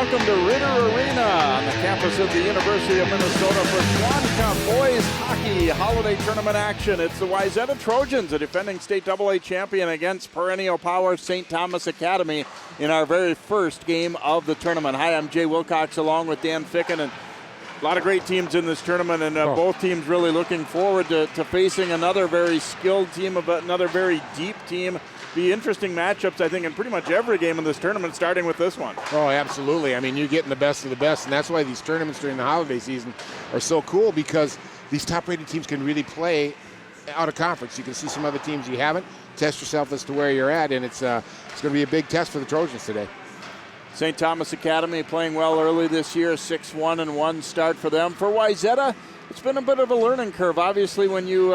welcome to Ritter Arena on the campus of the University of Minnesota for Swan Cup Boys Hockey Holiday Tournament action. It's the Wayzata Trojans, a defending state AA champion, against perennial power St. Thomas Academy in our very first game of the tournament. Hi, I'm Jay Wilcox along with Dan Ficken, and a lot of great teams in this tournament, and both teams really looking forward to facing another very skilled team, another very deep team. Be interesting matchups, I think, in pretty much every game in this tournament, starting with this one. Oh, absolutely. I mean, you're getting the best of the best, and that's why these tournaments during the holiday season are so cool, because these top-rated teams can really play out of conference. You can see some other teams you haven't, test yourself as to where you're at, and it's going to be a big test for the Trojans today. St. Thomas Academy playing well early this year, 6-1-1 start for them. For Wayzata, it's been a bit of a learning curve. Obviously, when you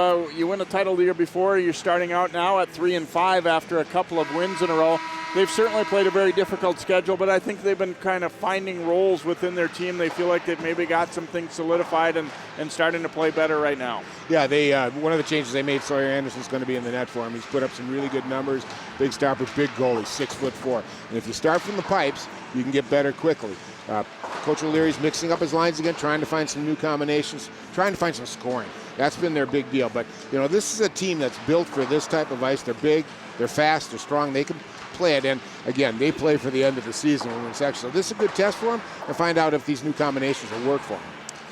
win a title the year before, you're starting out now at 3-5 after a couple of wins in a row. They've certainly played a very difficult schedule, but I think they've been kind of finding roles within their team. They feel like they've maybe got some things solidified and starting to play better right now. Yeah, they one of the changes they made, Sawyer Anderson's going to be in the net for him. He's put up some really good numbers. Big stopper, big goalie, 6'4". And if you start from the pipes, you can get better quickly. Coach O'Leary's mixing up his lines again, trying to find some new combinations, trying to find some scoring. That's been their big deal. But, you know, this is a team that's built for this type of ice. They're big, they're fast, they're strong. They can play it. And, again, they play for the end of the season when it's actually. So this is a good test for them to find out if these new combinations will work for them.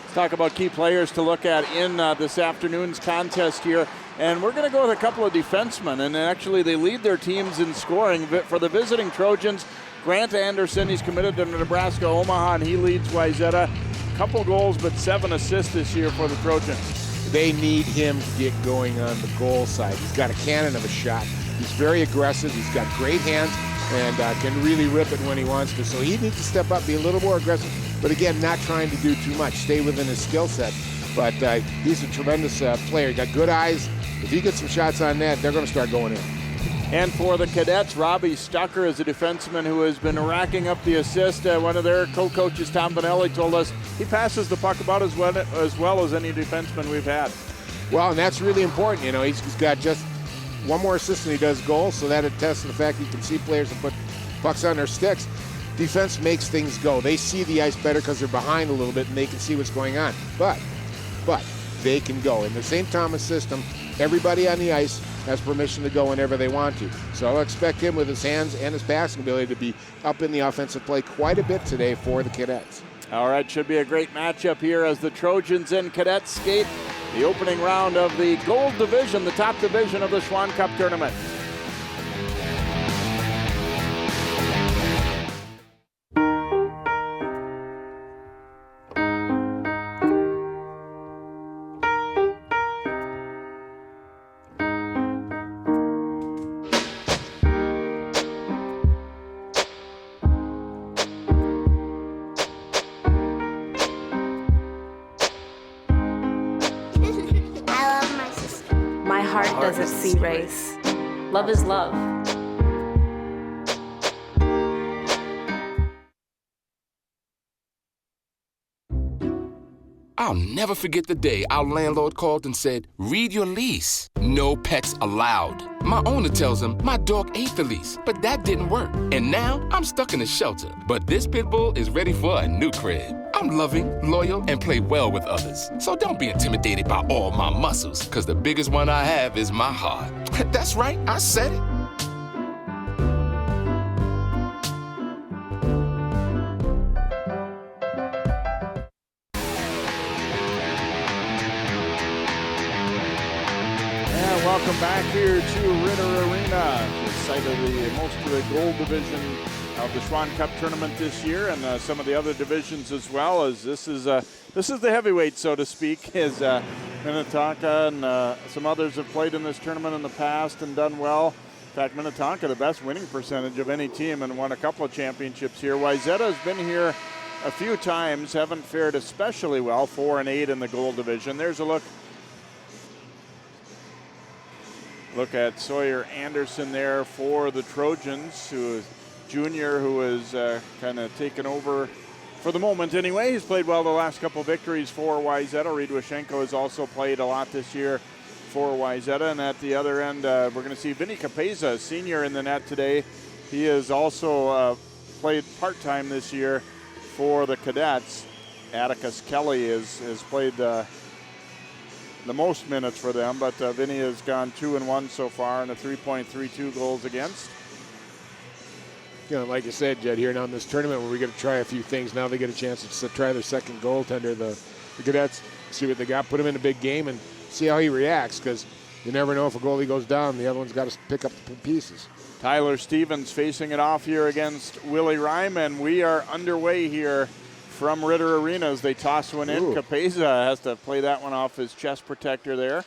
Let's talk about key players to look at in this afternoon's contest here. And we're going to go with a couple of defensemen. And actually, they lead their teams in scoring. For the visiting Trojans, Grant Anderson, he's committed to Nebraska Omaha, and he leads Wayzata. Couple goals, but 7 assists this year for the Trojans. They need him to get going on the goal side. He's got a cannon of a shot. He's very aggressive. He's got great hands and can really rip it when he wants to. So he needs to step up, be a little more aggressive, but again, not trying to do too much. Stay within his skill set. But he's a tremendous player. He got good eyes. If he gets some shots on net, they're going to start going in. And for the Cadets, Robbie Stucker is a defenseman who has been racking up the assist. One of their co-coaches, Tom Bonelli, told us he passes the puck about as well as any defenseman we've had. Well, and that's really important. You know, he's got just one more assist than he does goals, so that attests to the fact he can see players and put pucks on their sticks. Defense makes things go. They see the ice better because they're behind a little bit and they can see what's going on. But they can go. In the St. Thomas system, everybody on the ice has permission to go whenever they want to. So I'll expect him with his hands and his passing ability to be up in the offensive play quite a bit today for the Cadets. All right, should be a great matchup here as the Trojans and Cadets skate the opening round of the Gold Division, the top division of the Swan Cup tournament. Doesn't see race. Love is love. I'll never forget the day our landlord called and said, "Read your lease. No pets allowed." My owner tells him my dog ate the lease, but that didn't work. And now I'm stuck in a shelter. But this pit bull is ready for a new crib. I'm loving, loyal, and play well with others. So don't be intimidated by all my muscles, because the biggest one I have is my heart. That's right, I said it. Welcome back here to Ritter Arena, the site of most of the Gold Division of the Swan Cup tournament this year, and some of the other divisions as well. As this is the heavyweight, so to speak. As Minnetonka and some others have played in this tournament in the past and done well. In fact, Minnetonka, the best winning percentage of any team, and won a couple of championships here. Wayzata has been here a few times, haven't fared especially well. 4-8 in the Gold Division. There's a look at Sawyer Anderson there for the Trojans, who is junior, who has kind of taken over for the moment anyway. He's played well the last couple victories for Wayzata. Reed Washenko has also played a lot this year for Wayzata. And at the other end, we're going to see Vinny Capeza, senior, in the net today. He has also played part-time this year for the Cadets. Atticus Kelly has played the most minutes for them, but Vinny has gone 2-1 so far and a 3.32 goals against. You know, like you said, Jed, here now in this tournament where we get to try a few things, now they get a chance to try their second goaltender. The Cadets, see what they got, put him in a big game and see how he reacts, because you never know if a goalie goes down, the other one's got to pick up the pieces. Tyler Stevens facing it off here against Willie Rime, and we are underway here from Ritter Arena as they toss one in. Capeza has to play that one off his chest protector there.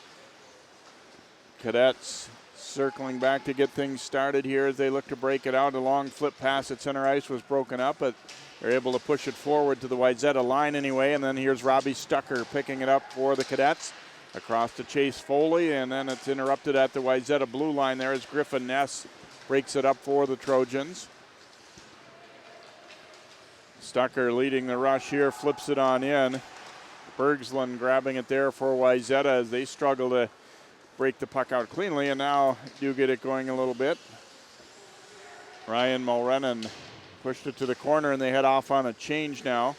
Cadets circling back to get things started here as they look to break it out. A long flip pass at center ice was broken up, but they're able to push it forward to the Wayzata line anyway. And then here's Robbie Stucker picking it up for the Cadets. Across to Chase Foley, and then it's interrupted at the Wayzata blue line there as Griffin Ness breaks it up for the Trojans. Stucker leading the rush here, flips it on in. Bergslund grabbing it there for Wayzata as they struggle to break the puck out cleanly, and now do get it going a little bit. Ryan Mulrennan pushed it to the corner, and they head off on a change now.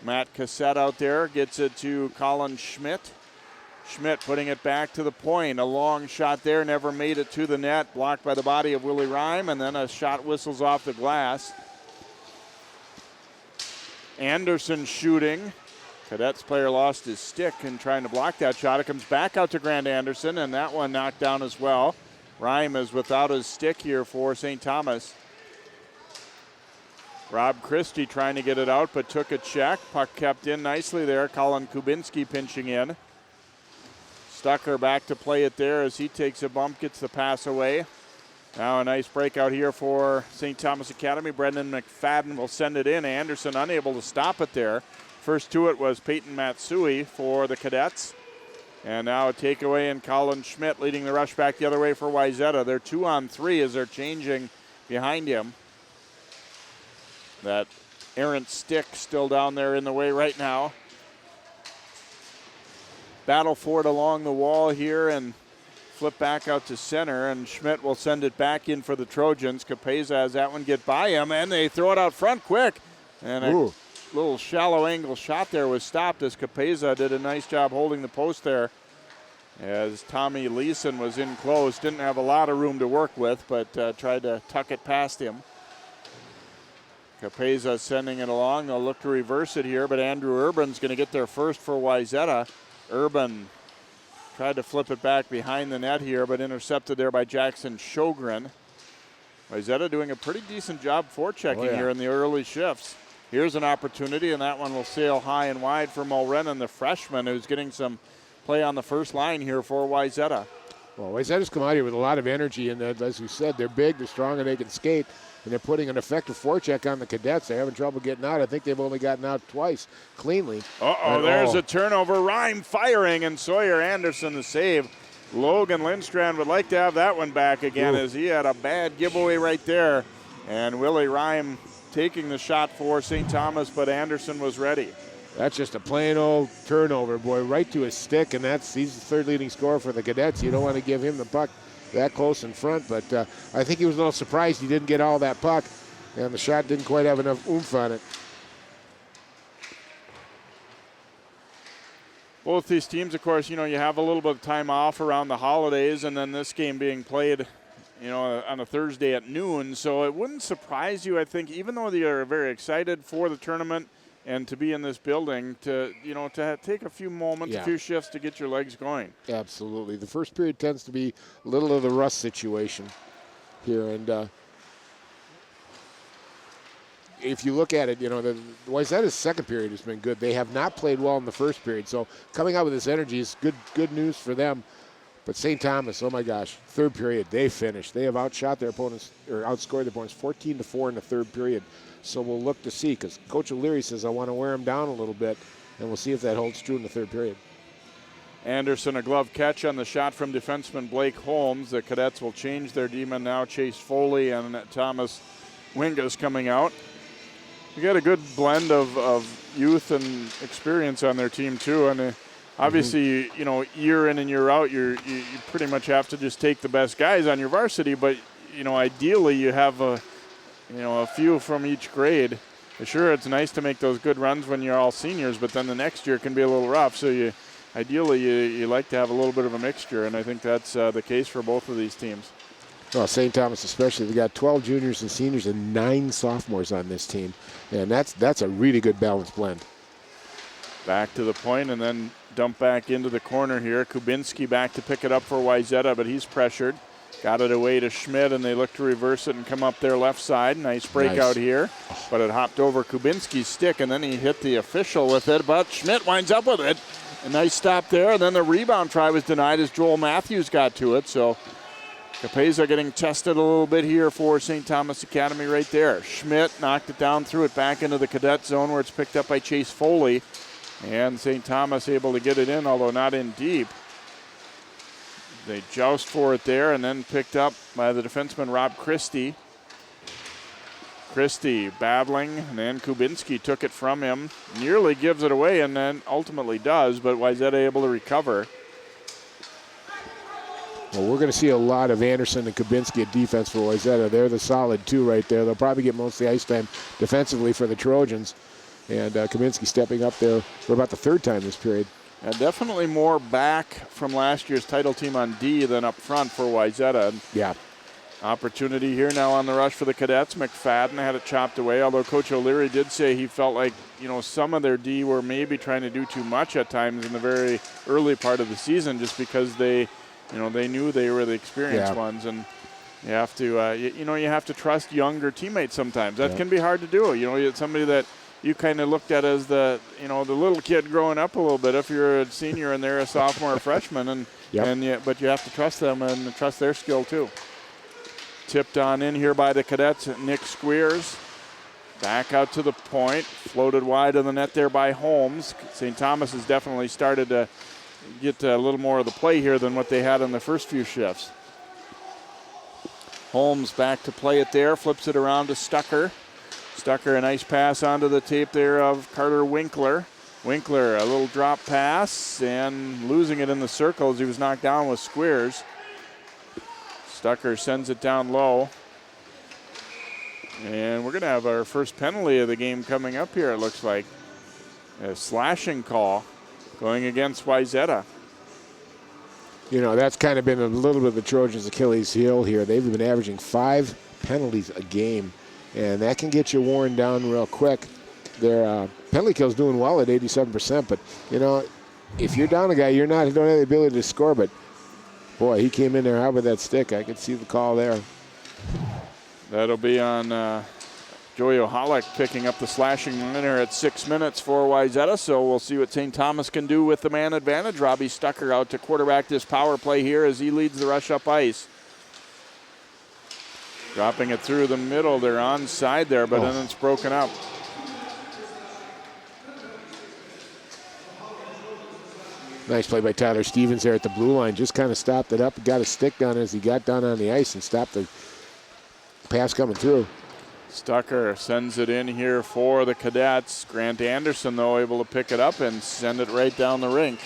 Matt Cassette out there gets it to Colin Schmidt. Schmidt putting it back to the point. A long shot there, never made it to the net. Blocked by the body of Willie Rime, and then a shot whistles off the glass. Anderson shooting. Cadets player lost his stick in trying to block that shot. It comes back out to Grant Anderson, and that one knocked down as well. Rime is without his stick here for St. Thomas. Rob Christie trying to get it out, but took a check. Puck kept in nicely there. Colin Kubinski pinching in. Stucker back to play it there as he takes a bump, gets the pass away. Now a nice breakout here for St. Thomas Academy. Brendan McFadden will send it in. Anderson unable to stop it there. First to it was Peyton Matsui for the Cadets. And now a takeaway, and Colin Schmidt leading the rush back the other way for Wayzata. They're 2-on-3 as they're changing behind him. That errant stick still down there in the way right now. Battle for it along the wall here and flip back out to center, and Schmidt will send it back in for the Trojans. Capeza has that one get by him, and they throw it out front quick. And a little shallow angle shot there was stopped as Capeza did a nice job holding the post there. As Tommy Leeson was in close, didn't have a lot of room to work with, but tried to tuck it past him. Capeza sending it along. They'll look to reverse it here, but Andrew Urban's going to get there first for Wayzata. Urban tried to flip it back behind the net here, but intercepted there by Jackson Sjogren. Wayzata doing a pretty decent job forechecking here in the early shifts. Here's an opportunity, and that one will sail high and wide for Mulrennan, the freshman, who's getting some play on the first line here for Wayzata. Well, Wayzata's come out here with a lot of energy, and as we said, they're big, they're strong, and they can skate. And they're putting an effective forecheck on the Cadets. They're having trouble getting out. I think they've only gotten out twice cleanly. There's a turnover. Rime firing, and Sawyer Anderson the save. Logan Lindstrand would like to have that one back again as he had a bad giveaway right there. And Willie Rime taking the shot for St. Thomas, but Anderson was ready. That's just a plain old turnover, boy, right to his stick, and he's the third leading scorer for the Cadets. You don't want to give him the puck that close in front, but I think he was a little surprised he didn't get all that puck, and the shot didn't quite have enough oomph on it. Both these teams, of course, you have a little bit of time off around the holidays, and then this game being played, on a Thursday at noon, so it wouldn't surprise you, I think, even though they are very excited for the tournament and to be in this building, to take a few moments, a few shifts to get your legs going. Absolutely. The first period tends to be a little of the rust situation here, and if you look at it, the Wayzata's second period has been good. They have not played well in the first period, so coming out with this energy is good news for them. But St. Thomas, oh my gosh, third period, they finished. They have outshot their opponents, or outscored their opponents 14-4 in the third period. So we'll look to see, because Coach O'Leary says I want to wear him down a little bit, and we'll see if that holds true in the third period. Anderson, a glove catch on the shot from defenseman Blake Holmes. The Cadets will change their D-men now. Chase Foley and Thomas Wingas coming out. You got a good blend of youth and experience on their team too, and obviously, year in and year out, you pretty much have to just take the best guys on your varsity. But ideally, you have a few from each grade Sure, it's nice to make those good runs when you're all seniors, but then the next year can be a little rough. So ideally you like to have a little bit of a mixture, and I think that's the case for both of these teams. Well, St. Thomas especially, they got 12 juniors and seniors and 9 sophomores on this team, and that's a really good balanced blend. Back to the point and then dump back into the corner here. Kubinski back to pick it up for Wayzata, but he's pressured. Got it away to Schmidt, and they look to reverse it and come up their left side. Nice breakout here, but it hopped over Kubinski's stick, and then he hit the official with it, but Schmidt winds up with it. A nice stop there, and then the rebound try was denied as Joel Matthews got to it, so Capeza getting tested a little bit here for St. Thomas Academy right there. Schmidt knocked it down, threw it back into the cadet zone where it's picked up by Chase Foley. And St. Thomas able to get it in, although not in deep. They joust for it there and then picked up by the defenseman Rob Christie. Christie battling, and then Kubinski took it from him. Nearly gives it away and then ultimately does, but Wayzata able to recover. Well, we're going to see a lot of Anderson and Kubinski at defense for Wayzata. They're the solid two right there. They'll probably get most of the ice time defensively for the Trojans. And Kubinski stepping up there for about the third time this period. And definitely more back from last year's title team on D than up front for Wayzata. Yeah. Opportunity here now on the rush for the Cadets. McFadden had it chopped away, although Coach O'Leary did say he felt like, some of their D were maybe trying to do too much at times in the very early part of the season just because they knew they were the experienced ones. And you have to, you have to trust younger teammates sometimes. That can be hard to do. It's somebody that you kind of looked at as the little kid growing up a little bit if you're a senior and they're a sophomore or freshman, but you have to trust them and trust their skill too. Tipped on in here by the Cadets, Nick Squeers. Back out to the point, floated wide of the net there by Holmes. St. Thomas has definitely started to get a little more of the play here than what they had in the first few shifts. Holmes back to play it there, flips it around to Stucker. Stucker, a nice pass onto the tape there of Carter Winkler. Winkler, a little drop pass and losing it in the circle as he was knocked down with Squeers. Stucker sends it down low. And we're going to have our first penalty of the game coming up here, it looks like. A slashing call going against Wayzata. That's kind of been a little bit of the Trojans' Achilles heel here. They've been averaging 5 penalties a game, and that can get you worn down real quick. Their penalty kill's doing well at 87%, but, if you're down a guy, you don't have the ability to score, but, boy, he came in there hard with that stick. I could see the call there. That'll be on Joey O'Hollick picking up the slashing winner at 6 minutes for Wayzata, so we'll see what St. Thomas can do with the man advantage. Robbie Stucker out to quarterback this power play here as he leads the rush up ice. Dropping it through the middle. They're onside there, but then it's broken up. Nice play by Tyler Stevens there at the blue line. Just kind of stopped it up, got a stick down as he got down on the ice and stopped the pass coming through. Stucker sends it in here for the Cadets. Grant Anderson, though, able to pick it up and send it right down the rink.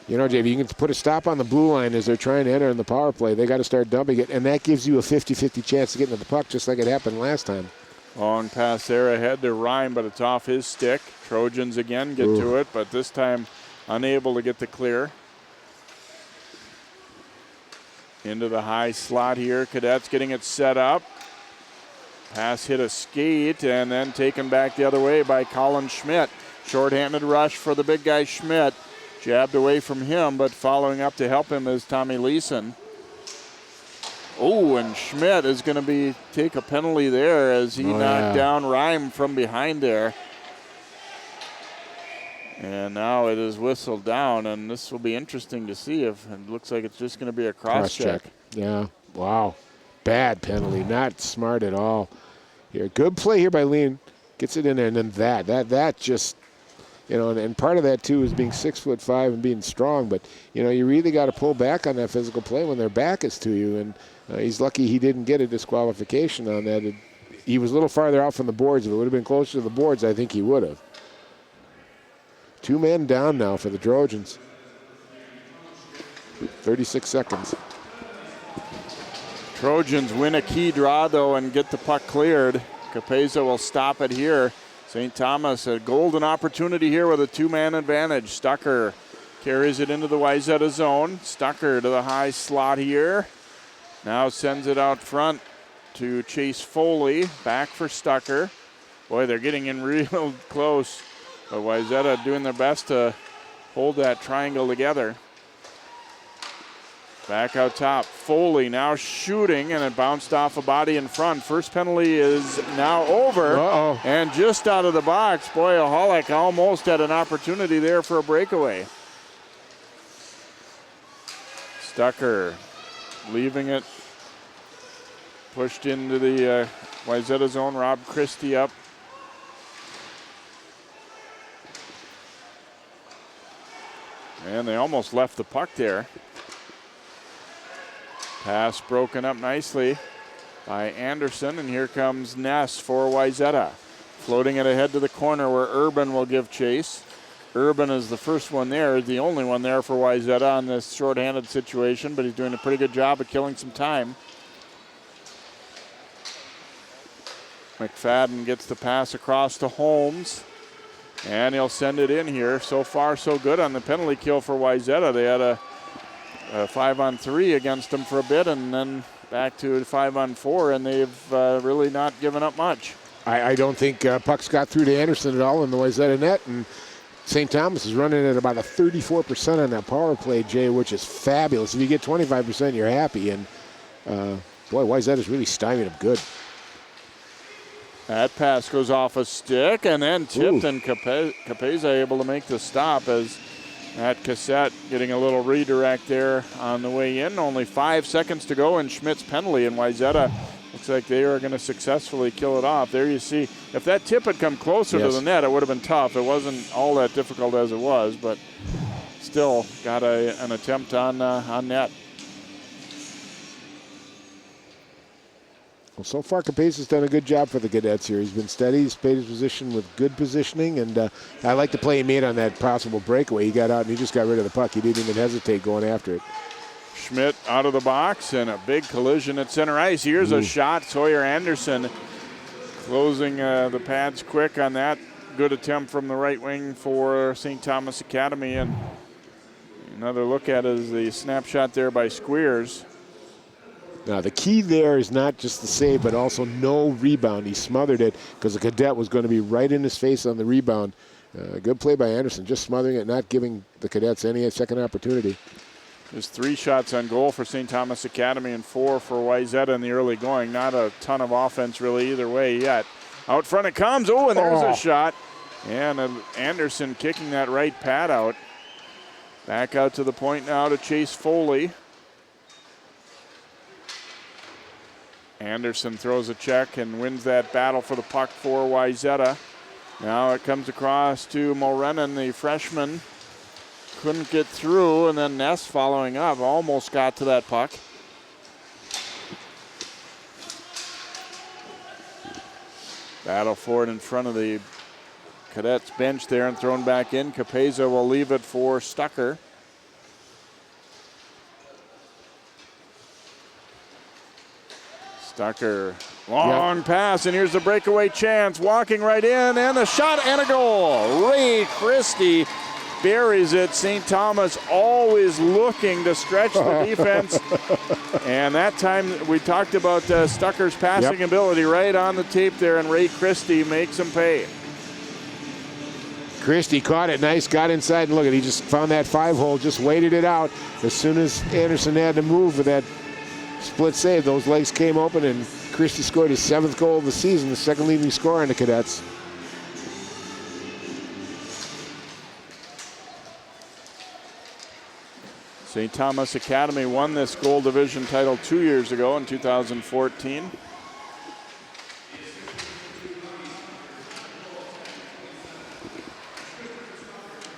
JV, you can put a stop on the blue line as they're trying to enter in the power play. They got to start dumping it, and that gives you a 50-50 chance to get into the puck just like it happened last time. Long pass there ahead to Ryan, but it's off his stick. Trojans again get to it, but this time unable to get the clear. Into the high slot here. Cadets getting it set up. Pass hit a skate and then taken back the other way by Colin Schmidt. Short-handed rush for the big guy Schmidt. Jabbed away from him, but following up to help him is Tommy Leeson. Oh, and Schmidt is going to take a penalty there as he knocked down Rhyme from behind there. And now it is whistled down, and this will be interesting to see if it looks like it's just going to be a cross-check. Yeah, wow. Bad penalty, not smart at all. Here, good play here by Lean. Gets it in there, and then that just, and part of that, too, is being 6'5" and being strong. But, you really got to pull back on that physical play when their back is to you. And he's lucky he didn't get a disqualification on that. He was a little farther out from the boards. If it would have been closer to the boards, I think he would have. 2 men down now for the Trojans. 36 seconds. Trojans win a key draw, though, and get the puck cleared. Capeza will stop it here. St. Thomas, a golden opportunity here with a two-man advantage. Stucker carries it into the Wayzata zone. Stucker to the high slot here. Now sends it out front to Chase Foley. Back for Stucker. Boy, they're getting in real close. But Wayzata doing their best to hold that triangle together. Back out top, Foley now shooting, and it bounced off a body in front. First penalty is now over. Uh-oh. And just out of the box. Boy, Aholic almost had an opportunity there for a breakaway. Stucker leaving it. Pushed into the Wayzata zone. Rob Christie up. And they almost left the puck there. Pass broken up nicely by Anderson, and here comes Ness for Wayzata. Floating it ahead to the corner where Urban will give chase. Urban is the first one there, the only one there for Wayzata on this shorthanded situation, but he's doing a pretty good job of killing some time. McFadden gets the pass across to Holmes, and he'll send it in here. So far, so good on the penalty kill for Wayzata. They had a 5-on-3 against them for a bit, and then back to 5-on-4, and they've really not given up much. I don't think pucks got through to Anderson at all in the Wayzata net, and St. Thomas is running at about a 34% on that power play, Jay, which is fabulous. If you get 25%, you're happy, and boy, Wayzata's really stymied them good. That pass goes off a stick and then tipped, and Capeza able to make the stop as that cassette getting a little redirect there on the way in. Only 5 seconds to go in Schmidt's penalty, and Wayzata looks like they are going to successfully kill it off. There you see, if that tip had come closer to the net, it would have been tough. It wasn't all that difficult as it was, but still got an attempt on net. Well, so far, Capeza's done a good job for the Cadets here. He's been steady. He's played his position with good positioning, and I like the play he made on that possible breakaway. He got out and he just got rid of the puck. He didn't even hesitate going after it. Schmidt out of the box, and a big collision at center ice. Here's a shot. Sawyer Anderson closing the pads quick on that. Good attempt from the right wing for St. Thomas Academy, and another look at it is the snapshot there by Squeers. Now, the key there is not just the save, but also no rebound. He smothered it because the Cadet was going to be right in his face on the rebound. Good play by Anderson, just smothering it, not giving the Cadets any second opportunity. There's 3 shots on goal for St. Thomas Academy and 4 for Wayzata in the early going. Not a ton of offense really either way yet. Out front it comes. Oh, and there's a shot. And Anderson kicking that right pad out. Back out to the point now to Chase Foley. Anderson throws a check and wins that battle for the puck for Wayzata. Now it comes across to Morenin, the freshman. Couldn't get through, and then Ness following up. Almost got to that puck. Battle for it in front of the Cadets bench there and thrown back in. Capeza will leave it for Stucker. Stucker, long pass, and here's the breakaway chance. Walking right in, and a shot and a goal. Ray Christie buries it. St. Thomas always looking to stretch the defense. And that time we talked about Stucker's passing ability right on the tape there, and Ray Christie makes him pay. Christie caught it nice, got inside, and look at, he just found that 5-hole, just waited it out. As soon as Anderson had to move with that split save, those legs came open, and Christie scored his 7th goal of the season, the second leading scorer on the Cadets. St. Thomas Academy won this gold division title 2 years ago in 2014.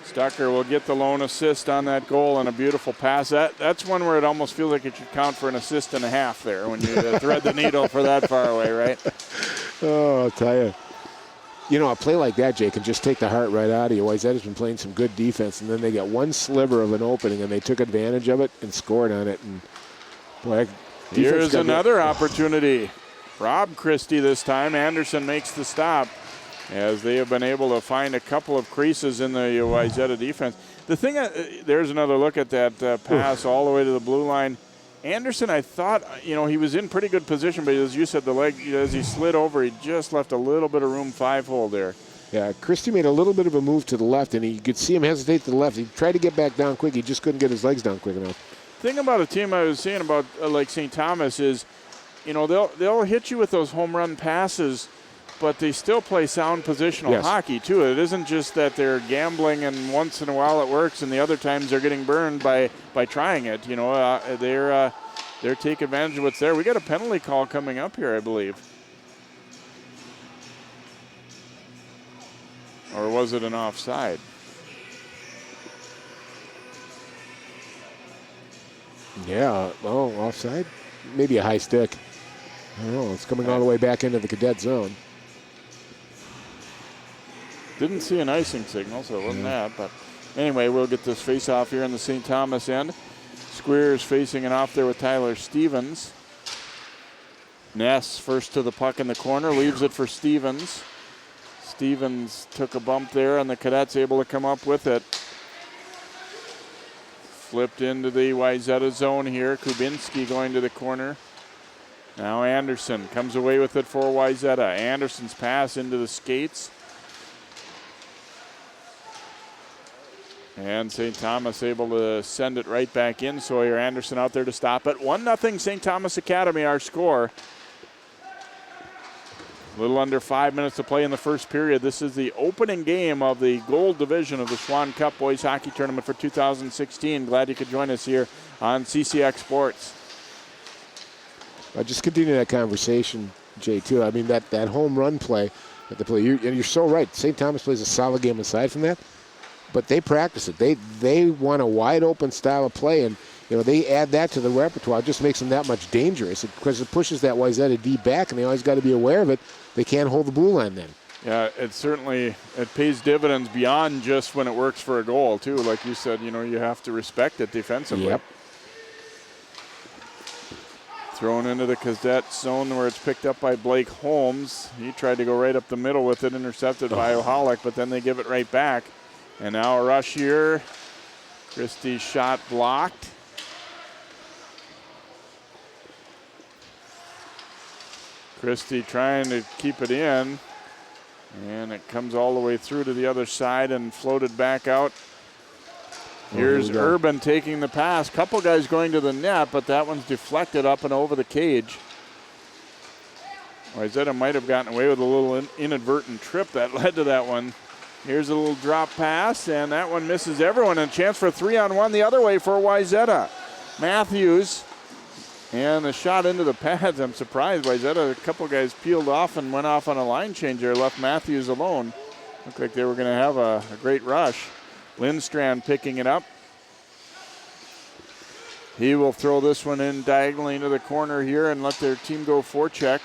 Stucker will get the lone assist on that goal and a beautiful pass. That's one where it almost feels like it should count for an assist and a half there when you thread the needle for that far away, right? Oh, I'll tell you. You know, a play like that, Jay, can just take the heart right out of you. Wayzata's been playing some good defense, and then they got one sliver of an opening, and they took advantage of it and scored on it. And boy, here's another opportunity. Rob Christie this time. Anderson makes the stop as they have been able to find a couple of creases in the Wayzata defense. The thing, there's another look at that pass all the way to the blue line. Anderson, I thought, he was in pretty good position, but as you said, the leg, as he slid over, he just left a little bit of room 5-hole there. Yeah, Christie made a little bit of a move to the left, and you could see him hesitate to the left. He tried to get back down quick. He just couldn't get his legs down quick enough. Thing about a team I was saying about like St. Thomas is, they'll hit you with those home run passes, but they still play sound positional hockey too. It isn't just that they're gambling and once in a while it works and the other times they're getting burned by trying it. They're taking advantage of what's there. We got a penalty call coming up here, I believe. Or was it an offside? Yeah, offside? Maybe a high stick. I don't know. It's coming all the way back into the cadet zone. Didn't see an icing signal, so it wasn't that. But anyway, we'll get this face-off here on the St. Thomas end. Squeers facing it off there with Tyler Stevens. Ness first to the puck in the corner, leaves it for Stevens. Stevens took a bump there, and the Cadets able to come up with it. Flipped into the Wayzata zone here. Kubinski going to the corner. Now Anderson comes away with it for Wayzata. Anderson's pass into the skates. And St. Thomas able to send it right back in. Sawyer Anderson out there to stop it. 1-0 St. Thomas Academy, our score. A little under 5 minutes to play in the first period. This is the opening game of the Gold Division of the Schwann Cup Boys Hockey Tournament for 2016. Glad you could join us here on CCX Sports. Just continue that conversation, Jay, too. I mean, that home run play that they play, you're so right. St. Thomas plays a solid game aside from that, but they practice it. They want a wide open style of play, and they add that to the repertoire. It just makes them that much dangerous because it pushes that Wayzata D back, and they always got to be aware of it. They can't hold the blue line then. Yeah, it pays dividends beyond just when it works for a goal, too. Like you said, you have to respect it defensively. Yep. Thrown into the cadet zone where it's picked up by Blake Holmes. He tried to go right up the middle with it, intercepted by Oholic, but then they give it right back. And now a rush here. Christie's shot blocked. Christie trying to keep it in. And it comes all the way through to the other side and floated back out. Here's Urban taking the pass. Couple guys going to the net, but that one's deflected up and over the cage. Wayzata might have gotten away with a little inadvertent trip that led to that one. Here's a little drop pass, and that one misses everyone. And a chance for a 3-on-1 the other way for Wayzata. Matthews, and the shot into the pads. I'm surprised. Wayzata, a couple guys peeled off and went off on a line change there, left Matthews alone. Looked like they were going to have a great rush. Lindstrand picking it up. He will throw this one in diagonally into the corner here and let their team go forecheck.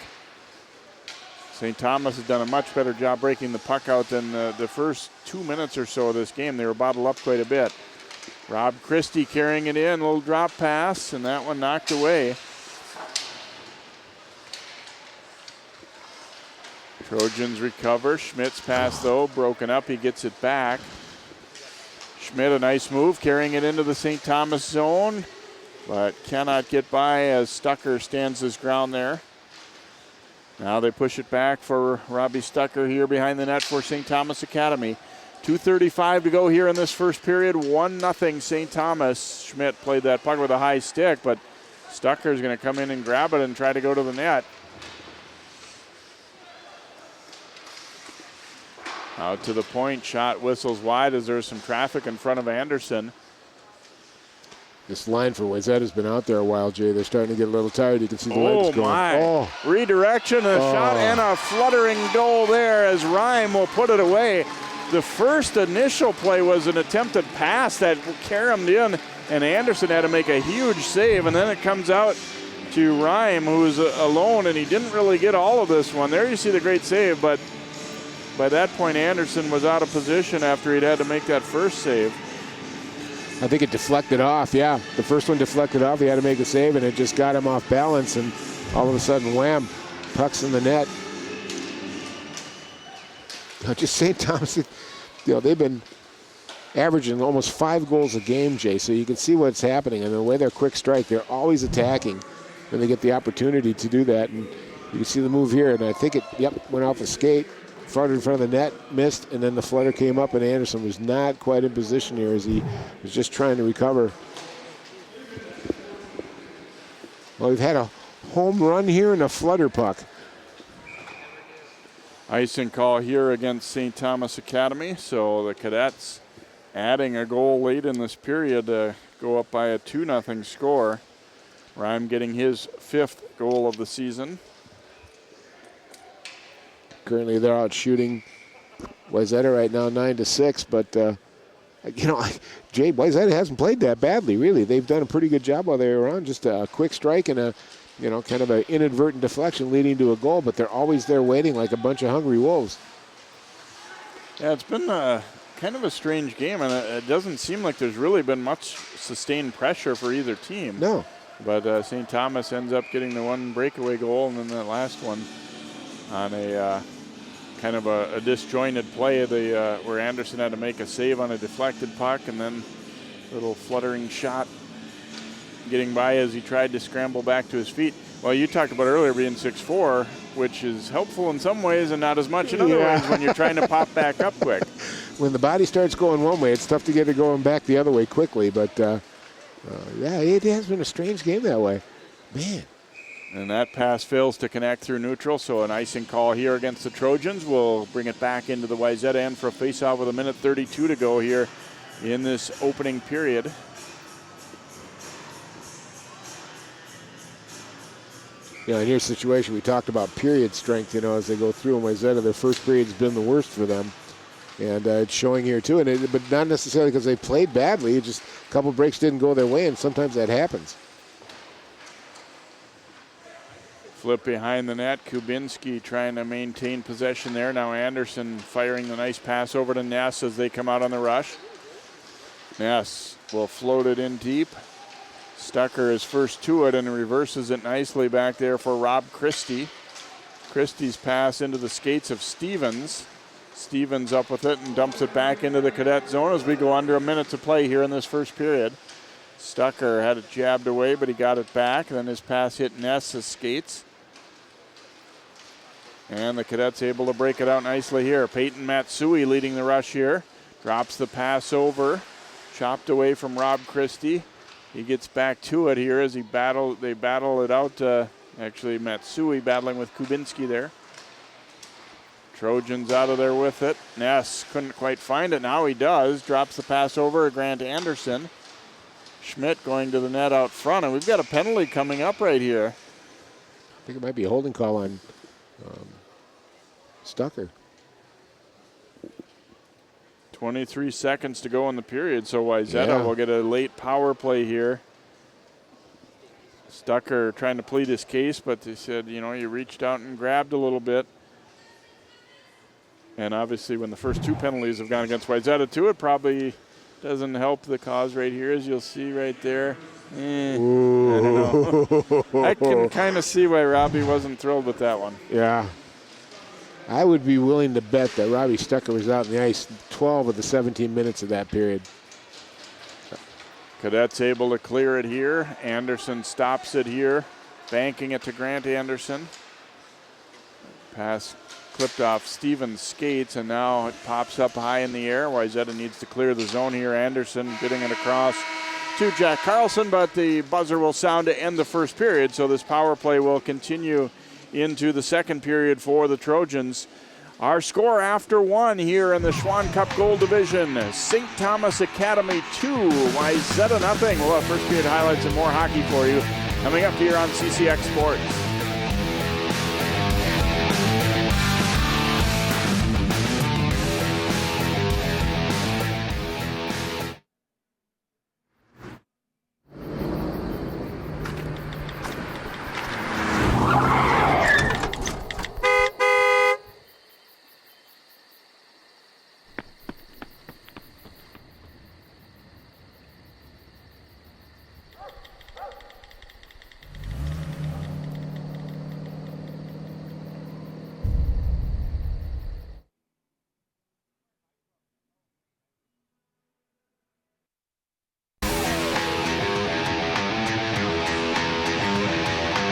St. Thomas has done a much better job breaking the puck out than the first 2 minutes or so of this game. They were bottled up quite a bit. Rob Christie carrying it in, a little drop pass, and that one knocked away. Trojans recover. Schmidt's pass, though, broken up. He gets it back. Schmidt, a nice move, carrying it into the St. Thomas zone, but cannot get by as Stucker stands his ground there. Now they push it back for Robbie Stucker here behind the net for St. Thomas Academy. 2:35 to go here in this first period. 1-0 St. Thomas. Schmidt played that puck with a high stick, but Stucker is going to come in and grab it and try to go to the net. Out to the point, shot whistles wide as there's some traffic in front of Anderson. This line for Wayzata has been out there a while, Jay. They're starting to get a little tired. You can see the legs going. Oh, my. Redirection, a shot, and a fluttering goal there as Rhyme will put it away. The first initial play was an attempted pass that caromed in, and Anderson had to make a huge save, and then it comes out to Rhyme, who's alone, and he didn't really get all of this one. There you see the great save, but by that point, Anderson was out of position after he'd had to make that first save. I think it deflected off, yeah. The first one deflected off. He had to make a save, and it just got him off balance, and all of a sudden, wham, pucks in the net. Just St. Thomas, they've been averaging almost 5 goals a game, Jay, so you can see what's happening. And the way they're quick strike, they're always attacking when they get the opportunity to do that. And you can see the move here, and I think it, went off a skate, farted in front of the net, missed, and then the flutter came up, and Anderson was not quite in position here as he was just trying to recover. Well, we've had a home run here and a flutter puck. Icing call here against St. Thomas Academy, so the Cadets adding a goal late in this period to go up by a 2-0 score. Rhyme getting his 5th goal of the season. Currently they're out shooting Wayzata right now 9-6, but Jay, Wayzata hasn't played that badly, really. They've done a pretty good job while they were on. Just a quick strike and a kind of an inadvertent deflection leading to a goal, but they're always there waiting like a bunch of hungry wolves. Yeah, it's been kind of a strange game, and it doesn't seem like there's really been much sustained pressure for either team. No. But St. Thomas ends up getting the one breakaway goal, and then that last one on a kind of a disjointed play where Anderson had to make a save on a deflected puck, and then a little fluttering shot getting by as he tried to scramble back to his feet. Well, you talked about earlier being 6'4", which is helpful in some ways and not as much in other ways when you're trying to pop back up quick. When the body starts going one way, it's tough to get it going back the other way quickly. But, it has been a strange game that way. Man. And that pass fails to connect through neutral, so an icing call here against the Trojans. We'll bring it back into the Wayzata end for a faceoff with 1:32 to go here in this opening period. In your situation, we talked about period strength, as they go through. And Wayzata, their first period's been the worst for them. And it's showing here, too. But not necessarily because they played badly. Just a couple breaks didn't go their way, and sometimes that happens. Flip behind the net. Kubinski trying to maintain possession there. Now Anderson firing the nice pass over to Ness as they come out on the rush. Ness will float it in deep. Stucker is first to it and reverses it nicely back there for Rob Christie. Christie's pass into the skates of Stevens. Stevens up with it and dumps it back into the Cadet zone as we go under a minute to play here in this first period. Stucker had it jabbed away, but he got it back. Then his pass hit Ness's skates. And the Cadets able to break it out nicely here. Peyton Matsui leading the rush here. Drops the pass over. Chopped away from Rob Christie. He gets back to it here as they battle it out. Actually, Matsui battling with Kubinski there. Trojans out of there with it. Ness couldn't quite find it. Now he does. Drops the pass over to Grant Anderson. Schmidt going to the net out front. And we've got a penalty coming up right here. I think it might be a holding call on Stucker. 23 seconds to go in the period, so Wayzata will get a late power play here. Stucker trying to plead his case, but they said, you reached out and grabbed a little bit. And obviously when the first 2 penalties have gone against Wayzata too, it probably doesn't help the cause right here, as you'll see right there. I don't know. I can kind of see why Robbie wasn't thrilled with that one. Yeah. I would be willing to bet that Robbie Stucker was out on the ice 12 of the 17 minutes of that period. Cadets able to clear it here. Anderson stops it here, banking it to Grant Anderson. Pass clipped off Stevens' skates, and now it pops up high in the air. Wayzata needs to clear the zone here. Anderson getting it across to Jack Carlson, but the buzzer will sound to end the first period, so this power play will continue into the second period for the Trojans. Our score after 1 here in the Schwann Cup Gold Division. St. Thomas Academy 2, Wayzata nothing. We'll have first period highlights and more hockey for you coming up here on CCX Sports.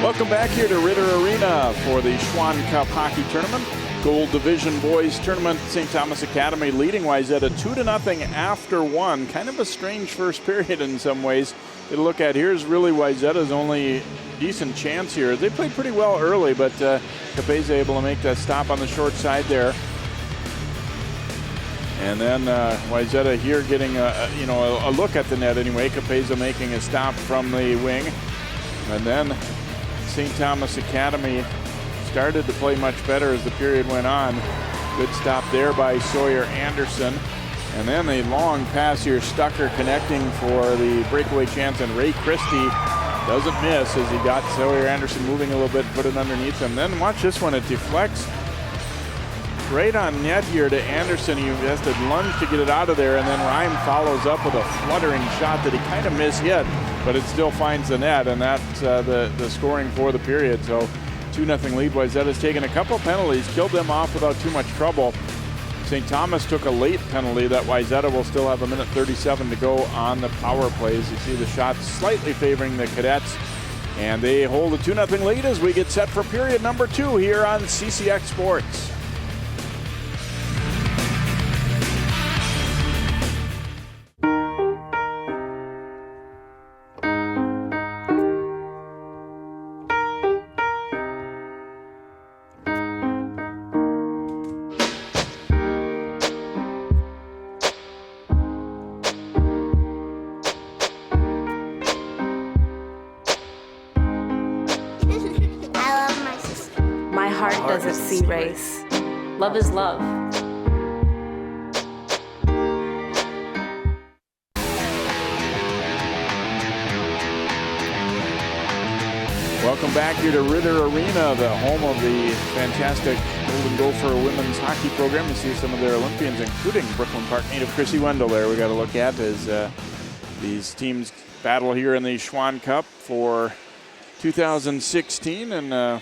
Welcome back here to Ritter Arena for the Schwann Cup Hockey Tournament. Gold Division Boys Tournament. St. Thomas Academy leading Wayzata 2-0 after one. Kind of a strange first period in some ways to look at. Here's really Wayzata's only decent chance here. They played pretty well early, but Capeza able to make that stop on the short side there. And then Wayzata here getting a look at the net anyway. Capeza making a stop from the wing. And then St. Thomas Academy started to play much better as the period went on. Good stop there by Sawyer Anderson. And then a long pass here, Stucker connecting for the breakaway chance, and Ray Christie doesn't miss as he got Sawyer Anderson moving a little bit, put it underneath him. Then watch this one, it deflects right on net here to Anderson. He has to lunge to get it out of there, and then Rhyme follows up with a fluttering shot that he kind of mishit, but it still finds the net, and that's the scoring for the period. So 2-0 lead. Wayzata's taken a couple penalties, killed them off without too much trouble. St. Thomas took a late penalty that Wayzata will still have 1:37 to go on the power plays. You see the shots slightly favoring the Cadets, and they hold a 2-0 lead as we get set for period number 2 here on CCX Sports. Doesn't see race. Love is love. Welcome back here to Ritter Arena, the home of the fantastic Golden Gopher women's hockey program. You see some of their Olympians, including Brooklyn Park native Chrissy Wendell there. We got to look at as these teams battle here in the Schwann Cup for 2016, and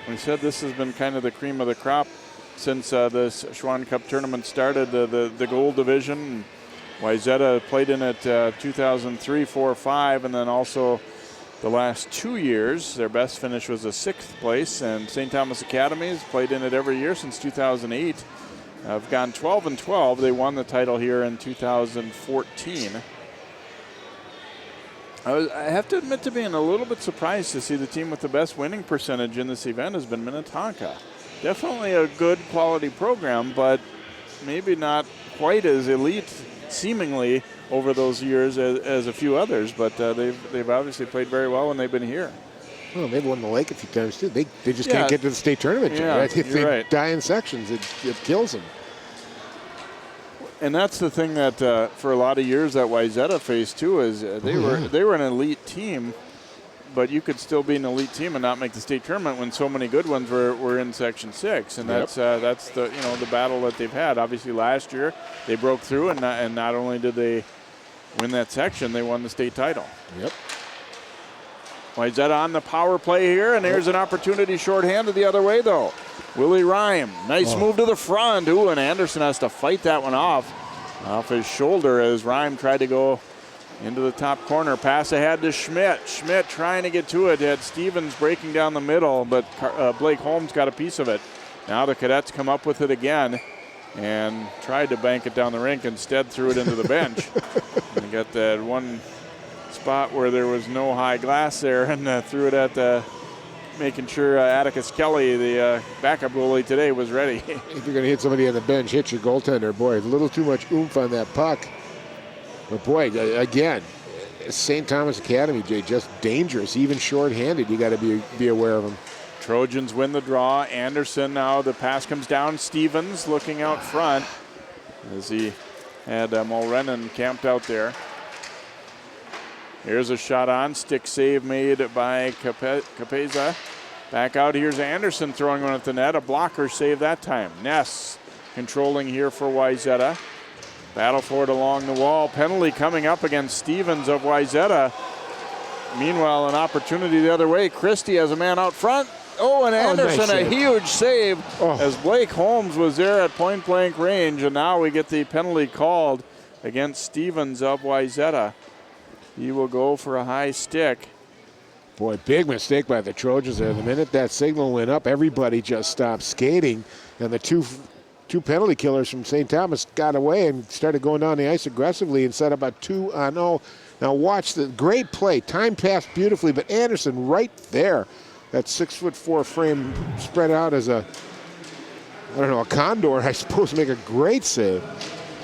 we said this has been kind of the cream of the crop since this Schwann Cup tournament started, the gold division. Wayzata played in it 2003, 4, 5, and then also the last 2 years. Their best finish was a 6th place, and St. Thomas Academy has played in it every year since 2008. Have gone 12-12. They won the title here in 2014. I have to admit to being a little bit surprised to see the team with the best winning percentage in this event has been Minnetonka. Definitely a good quality program, but maybe not quite as elite, seemingly, over those years as a few others. But they've obviously played very well when they've been here. Well, they've won the lake a few times too. They just can't get to the state tournament. Yeah, right? If they right. die in sections, it kills them. And that's the thing that for a lot of years that Wayzata faced too, is they were an elite team, but you could still be an elite team and not make the state tournament when so many good ones were in Section 6, and that's the the battle that they've had. Obviously, last year they broke through, and not only did they win that section, they won the state title. Yep. Wayzata on the power play here, and there's an opportunity shorthanded the other way though. Willie Rhyme, nice move to the front. Ooh, and Anderson has to fight that one off his shoulder as Rhyme tried to go into the top corner. Pass ahead to Schmidt. Schmidt trying to get to it. Had Stevens breaking down the middle, but Blake Holmes got a piece of it. Now the Cadets come up with it again and tried to bank it down the rink. Instead threw it into the bench. And got that one spot where there was no high glass there, and threw it at making sure Atticus Kelly, the backup goalie today, was ready. If you're going to hit somebody on the bench, hit your goaltender. Boy, a little too much oomph on that puck. But boy, again, St. Thomas Academy, Jay, just dangerous, even short-handed. You got to be aware of them. Trojans win the draw. Anderson now, the pass comes down. Stevens looking out front as he had Mulrennan camped out there. Here's a shot on, stick save made by Capeza. Back out, here's Anderson throwing one at the net. A blocker save that time. Ness controlling here for Wayzata. Battle for it along the wall. Penalty coming up against Stevens of Wayzata. Meanwhile, an opportunity the other way. Christie has a man out front. Oh, and Anderson, nice a huge save as Blake Holmes was there at point-blank range. And now we get the penalty called against Stevens of Wayzata. He will go for a high stick. Boy, big mistake by the Trojans there. The minute that signal went up, everybody just stopped skating, and the two penalty killers from St. Thomas got away and started going down the ice aggressively and set up a 2-0. Now watch the great play. Time passed beautifully, but Anderson right there. That 6'4" frame spread out as a condor, I suppose, make a great save.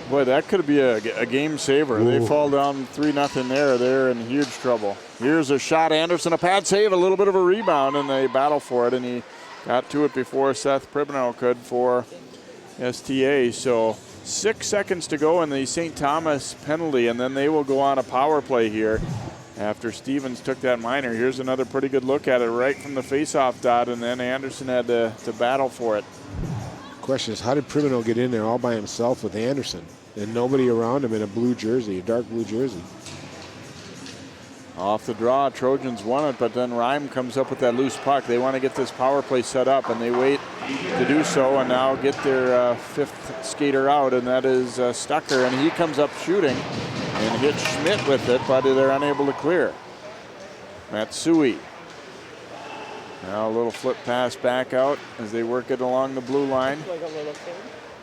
Boy, that could be a game saver. Ooh. They fall down 3-0 there. They're in huge trouble. Here's a shot. Anderson, a pad save, a little bit of a rebound, and they battle for it, and he got to it before Seth Pribnow could for STA. So 6 seconds to go in the St. Thomas penalty, and then they will go on a power play here after Stevens took that minor. Here's another pretty good look at it right from the faceoff dot, and then Anderson had to battle for it. Question is, how did Pribnow get in there all by himself with Anderson and nobody around him in a blue jersey, a dark blue jersey? Off the draw, Trojans won it, but then Rhyme comes up with that loose puck. They want to get this power play set up, and they wait to do so, and now get their fifth skater out, and that is Stucker, and he comes up shooting and hits Schmidt with it, but they're unable to clear. Matsui. Now a little flip pass back out as they work it along the blue line.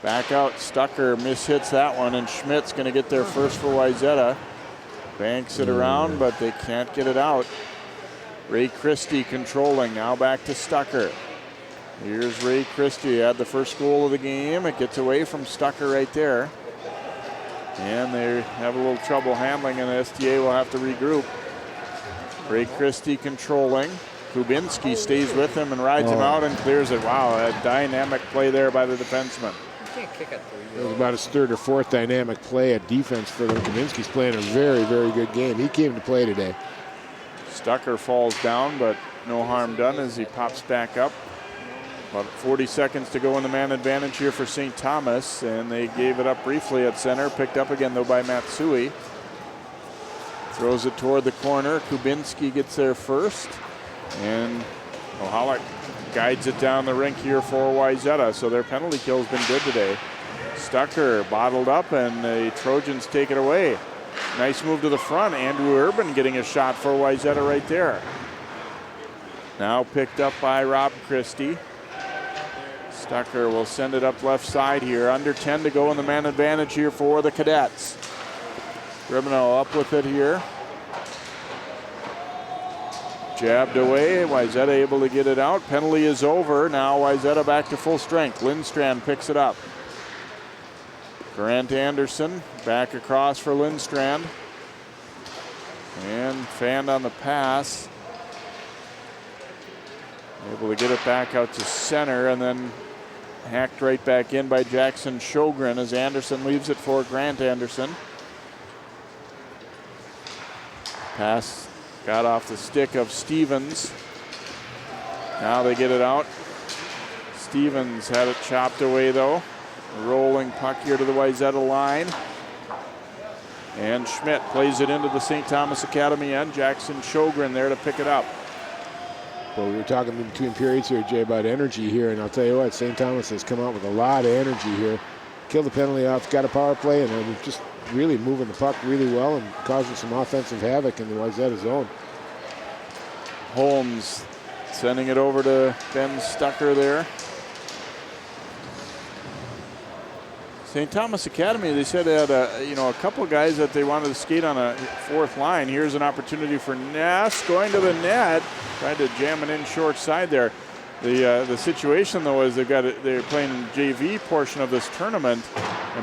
Back out, Stucker mishits that one, and Schmidt's going to get there first for Wayzata. Banks it around, but they can't get it out. Ray Christie controlling, now back to Stucker. Here's Ray Christie, had the first goal of the game. It gets away from Stucker right there. And they have a little trouble handling, and the STA will have to regroup. Ray Christie controlling. Kubinski stays with him and rides him out and clears it. Wow, a dynamic play there by the defenseman. It was about his third or fourth dynamic play at defense for them. Kubinski's playing a very, very good game. He came to play today. Stucker falls down, but no harm done as he pops back up. About 40 seconds to go in the man advantage here for St. Thomas, and they gave it up briefly at center. Picked up again, though, by Matsui. Throws it toward the corner. Kubinski gets there first. And Ohalek guides it down the rink here for Wayzata. So their penalty kill's been good today. Stucker bottled up, and the Trojans take it away. Nice move to the front. Andrew Urban getting a shot for Wayzata right there. Now picked up by Rob Christie. Stucker will send it up left side here. Under 10 to go in the man advantage here for the Cadets. Ribino up with it here. Jabbed away, Wayzata able to get it out. Penalty is over. Now Wayzata back to full strength. Lindstrand picks it up. Grant Anderson back across for Lindstrand. And fanned on the pass. Able to get it back out to center, and then hacked right back in by Jackson Sjogren as Anderson leaves it for Grant Anderson. Pass got off the stick of Stevens. Now they get it out. Stevens had it chopped away though. Rolling puck here to the Wayzata line. And Schmidt plays it into the St. Thomas Academy end. Jackson Sjogren there to pick it up. Well, we were talking in between periods here, Jay, about energy here, and I'll tell you what, St. Thomas has come out with a lot of energy here. Killed the penalty off, got a power play, and then just really moving the puck really well and causing some offensive havoc in the Wayzata zone. Holmes sending it over to Ben Stucker there. St. Thomas Academy, they said they had a couple guys that they wanted to skate on a fourth line. Here's an opportunity for Ness going to the net, tried to jam it in short side there. The situation though is they're playing JV portion of this tournament,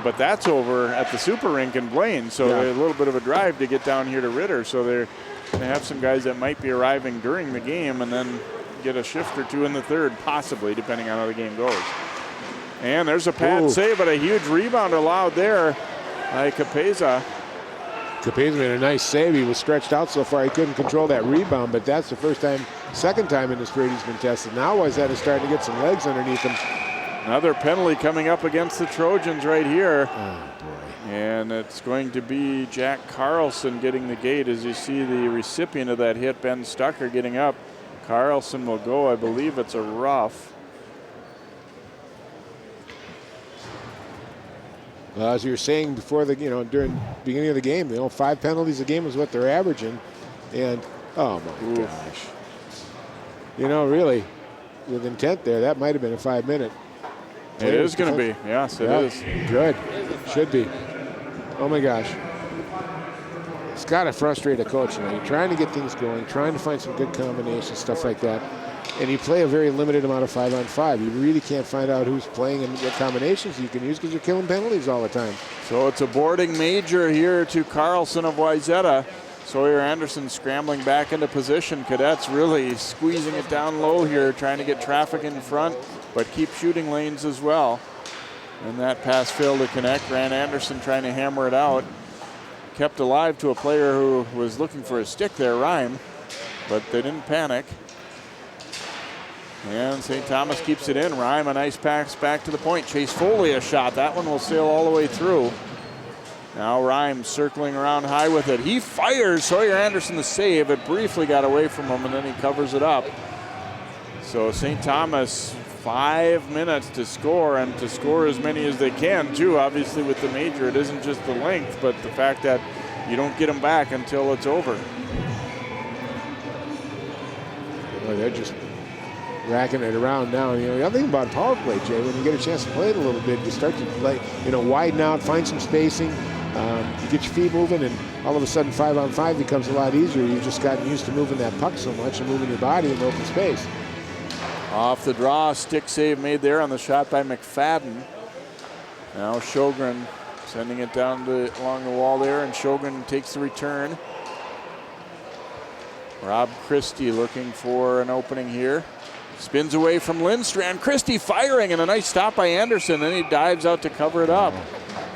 but that's over at the Super Rink in Blaine. So they're a little bit of a drive to get down here to Ritter. So they have some guys that might be arriving during the game and then get a shift or two in the third, possibly, depending on how the game goes. And there's a pad save, but a huge rebound allowed there by Capeza. Capeza made a nice save. He was stretched out so far he couldn't control that rebound, but that's the second time in this period he's been tested. Now Wayzata is starting to get some legs underneath him. Another penalty coming up against the Trojans right here. Oh, boy. And it's going to be Jack Carlson getting the gate as you see the recipient of that hit, Ben Stucker, getting up. Carlson will go. I believe it's a rough. As you were saying before during the beginning of the game, 5 penalties a game is what they're averaging. And, oh my gosh. really, with intent there, that might have been a 5-minute. It is going to be. Yes, it is. Good. Should be. Oh, my gosh. It's got to frustrate a coach. You're trying to get things going, trying to find some good combinations, stuff like that. And you play a very limited amount of 5-on-5. You really can't find out who's playing and what combinations you can use because you're killing penalties all the time. So it's a boarding major here to Carlson of Wayzata. Sawyer Anderson scrambling back into position. Cadets really squeezing it down low here, trying to get traffic in front, but keep shooting lanes as well. And that pass failed to connect. Grant Anderson trying to hammer it out. Kept alive to a player who was looking for a stick there, Rhyme, but they didn't panic. And St. Thomas keeps it in. Rhyme, a nice pass back to the point. Chase Foley a shot. That one will sail all the way through. Now Rhyme circling around high with it. He fires. Sawyer Anderson the save. It briefly got away from him, and then he covers it up. So St. Thomas, 5 minutes to score, and to score as many as they can, too. Obviously, with the major, it isn't just the length, but the fact that you don't get them back until it's over. Boy, they're just racking it around now. The other thing about power play, Jay, when you get a chance to play it a little bit, you start to widen out, find some spacing. You get your feet moving, and all of a sudden 5-on-5 becomes a lot easier. You've just gotten used to moving that puck so much and moving your body in open space. Off the draw, stick save made there on the shot by McFadden. Now Sjogren sending it down along the wall there, and Sjogren takes the return. Rob Christie looking for an opening here. Spins away from Lindstrand. Christie firing, and a nice stop by Anderson. Then he dives out to cover it up.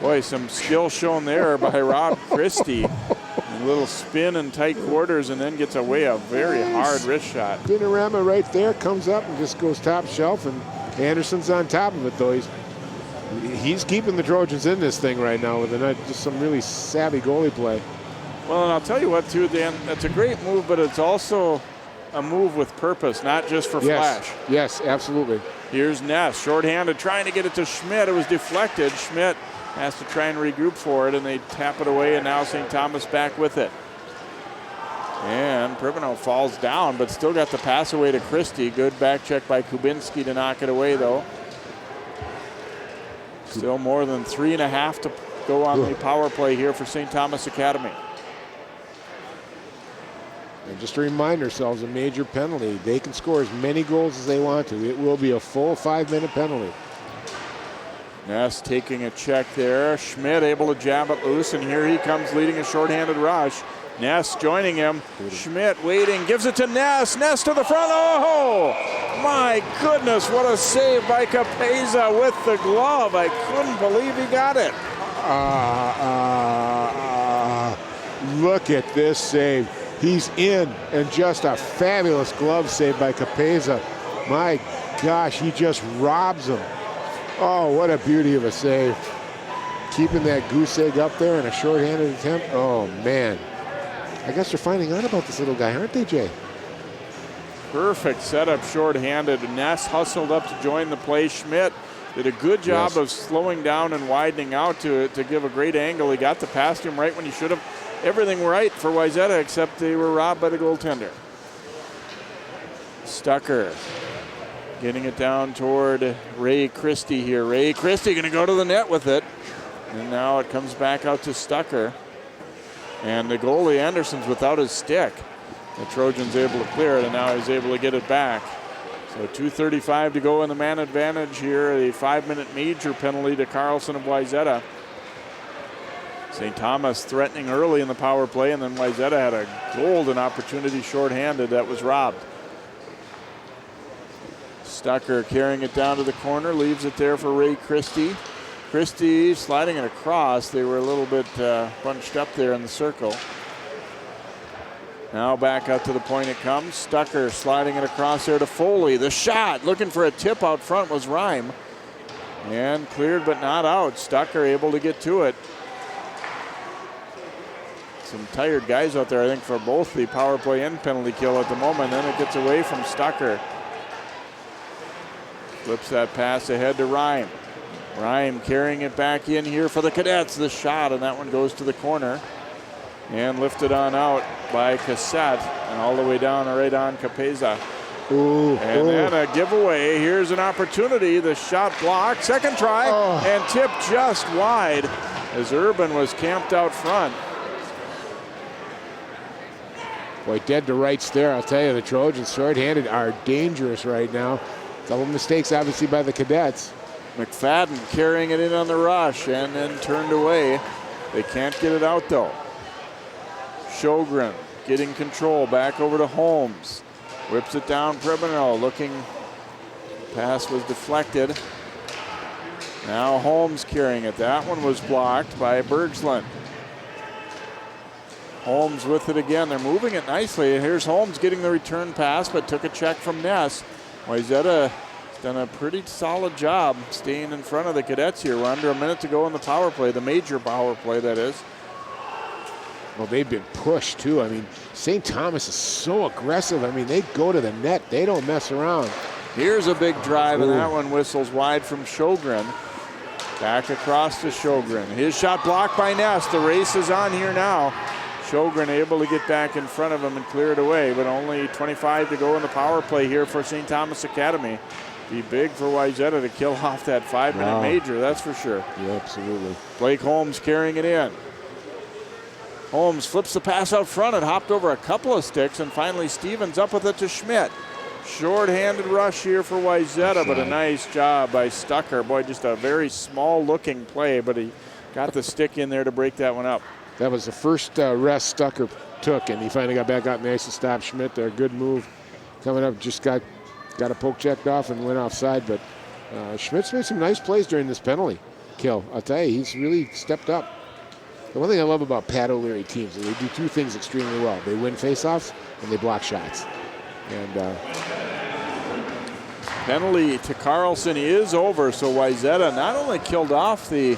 Boy, some skill shown there by Rob Christie. A little spin in tight quarters, and then gets away a very hard wrist shot. Spinorama right there, comes up and just goes top shelf, and Anderson's on top of it, though. He's keeping the Trojans in this thing right now with just some really savvy goalie play. Well, and I'll tell you what, too, Dan, that's a great move, but it's also a move with purpose, not just for flash. Yes, absolutely. Here's Ness, shorthanded, trying to get it to Schmidt. It was deflected. Schmidt has to try and regroup for it, and they tap it away, and now St. Thomas back with it. And Pribino falls down, but still got the pass away to Christie. Good back check by Kubinski to knock it away, though. Still more than 3.5 to go on the power play here for St. Thomas Academy. And just to remind ourselves, a major penalty. They can score as many goals as they want to. It will be a full 5-minute penalty. Ness taking a check there. Schmidt able to jab it loose, and here he comes leading a shorthanded rush. Ness joining him. Schmidt waiting, gives it to Ness. Ness to the front. Oh, my goodness, what a save by Capeza with the glove. I couldn't believe he got it. Look at this save. He's in, and just a fabulous glove save by Capeza. My gosh, he just robs him. Oh, what a beauty of a save. Keeping that goose egg up there in a shorthanded attempt. Oh, man. I guess they're finding out about this little guy, aren't they, Jay? Perfect setup shorthanded. Ness hustled up to join the play. Schmidt did a good job of slowing down and widening out to give a great angle. He got the pass to him right when he should have. Everything right for Wayzata, except they were robbed by the goaltender. Stucker getting it down toward Ray Christie here. Ray Christie going to go to the net with it. And now it comes back out to Stucker. And the goalie, Anderson's without his stick. The Trojans able to clear it, and now he's able to get it back. So 2:35 to go in the man advantage here. A 5-minute major penalty to Carlson of Wayzata. St. Thomas threatening early in the power play, and then Wayzata had a golden opportunity shorthanded that was robbed. Stucker carrying it down to the corner, leaves it there for Ray Christie. Christie sliding it across. They were a little bit bunched up there in the circle. Now back up to the point it comes. Stucker sliding it across there to Foley. The shot, looking for a tip out front, was Rhyme. And cleared but not out. Stucker able to get to it. Some tired guys out there, I think, for both the power play and penalty kill at the moment. Then it gets away from Stucker. Flips that pass ahead to Rhyme. Rhyme carrying it back in here for the Cadets. The shot, and that one goes to the corner. And lifted on out by Cassette, and all the way down right on Capeza. Ooh, and then a giveaway. Here's an opportunity. The shot blocked. Second try, and tipped just wide as Urban was camped out front. Boy, dead to rights there. I'll tell you, the Trojans short-handed are dangerous right now. Double mistakes, obviously, by the Cadets. McFadden carrying it in on the rush and then turned away. They can't get it out, though. Sjogren getting control. Back over to Holmes. Whips it down Pribino. Looking. Pass was deflected. Now Holmes carrying it. That one was blocked by Bergsland. Holmes with it again. They're moving it nicely. Here's Holmes getting the return pass, but took a check from Ness. Wayzata has done a pretty solid job staying in front of the Cadets here. We're under a minute to go in the power play, the major power play, that is. Well, they've been pushed, too. I mean, St. Thomas is so aggressive. I mean, they go to the net. They don't mess around. Here's a big drive, and that one whistles wide from Sjogren. Back across to Sjogren. His shot blocked by Ness. The race is on here now. Sjogren able to get back in front of him and clear it away, but only 25 to go in the power play here for St. Thomas Academy. Be big for Wayzata to kill off that 5-minute major, that's for sure. Yeah, absolutely. Blake Holmes carrying it in. Holmes flips the pass out front. It hopped over a couple of sticks, and finally Stevens up with it to Schmidt. Short-handed rush here for Wayzata, but a nice job by Stucker. Boy, just a very small-looking play, but he got the stick in there to break that one up. That was the first rest Stucker took, and he finally got back out and nice to stop Schmidt there. Good move. Coming up, just got a poke checked off and went offside, but Schmidt's made some nice plays during this penalty kill. I'll tell you, he's really stepped up. The one thing I love about Pat O'Leary teams is they do two things extremely well. They win faceoffs and they block shots. And penalty to Carlson is over, so Wayzata not only killed off the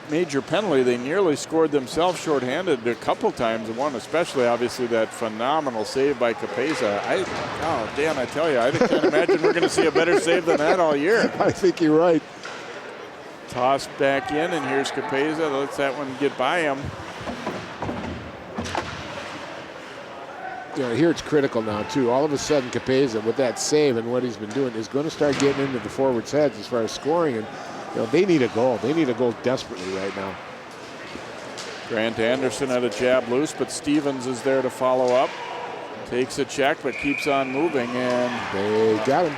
major penalty, they nearly scored themselves shorthanded a couple times. One especially, obviously, that phenomenal save by Capeza. Dan, I tell you, I can't imagine we're going to see a better save than that all year. I think you're right. Tossed back in, and here's Capeza. Lets that one get by him. You know, here it's critical now, too. All of a sudden, Capeza, with that save and what he's been doing, is going to start getting into the forwards' heads as far as scoring. And you know, they need a goal. They need a goal desperately right now. Grant Anderson had a jab loose, but Stevens is there to follow up. Takes a check, but keeps on moving, and they got him.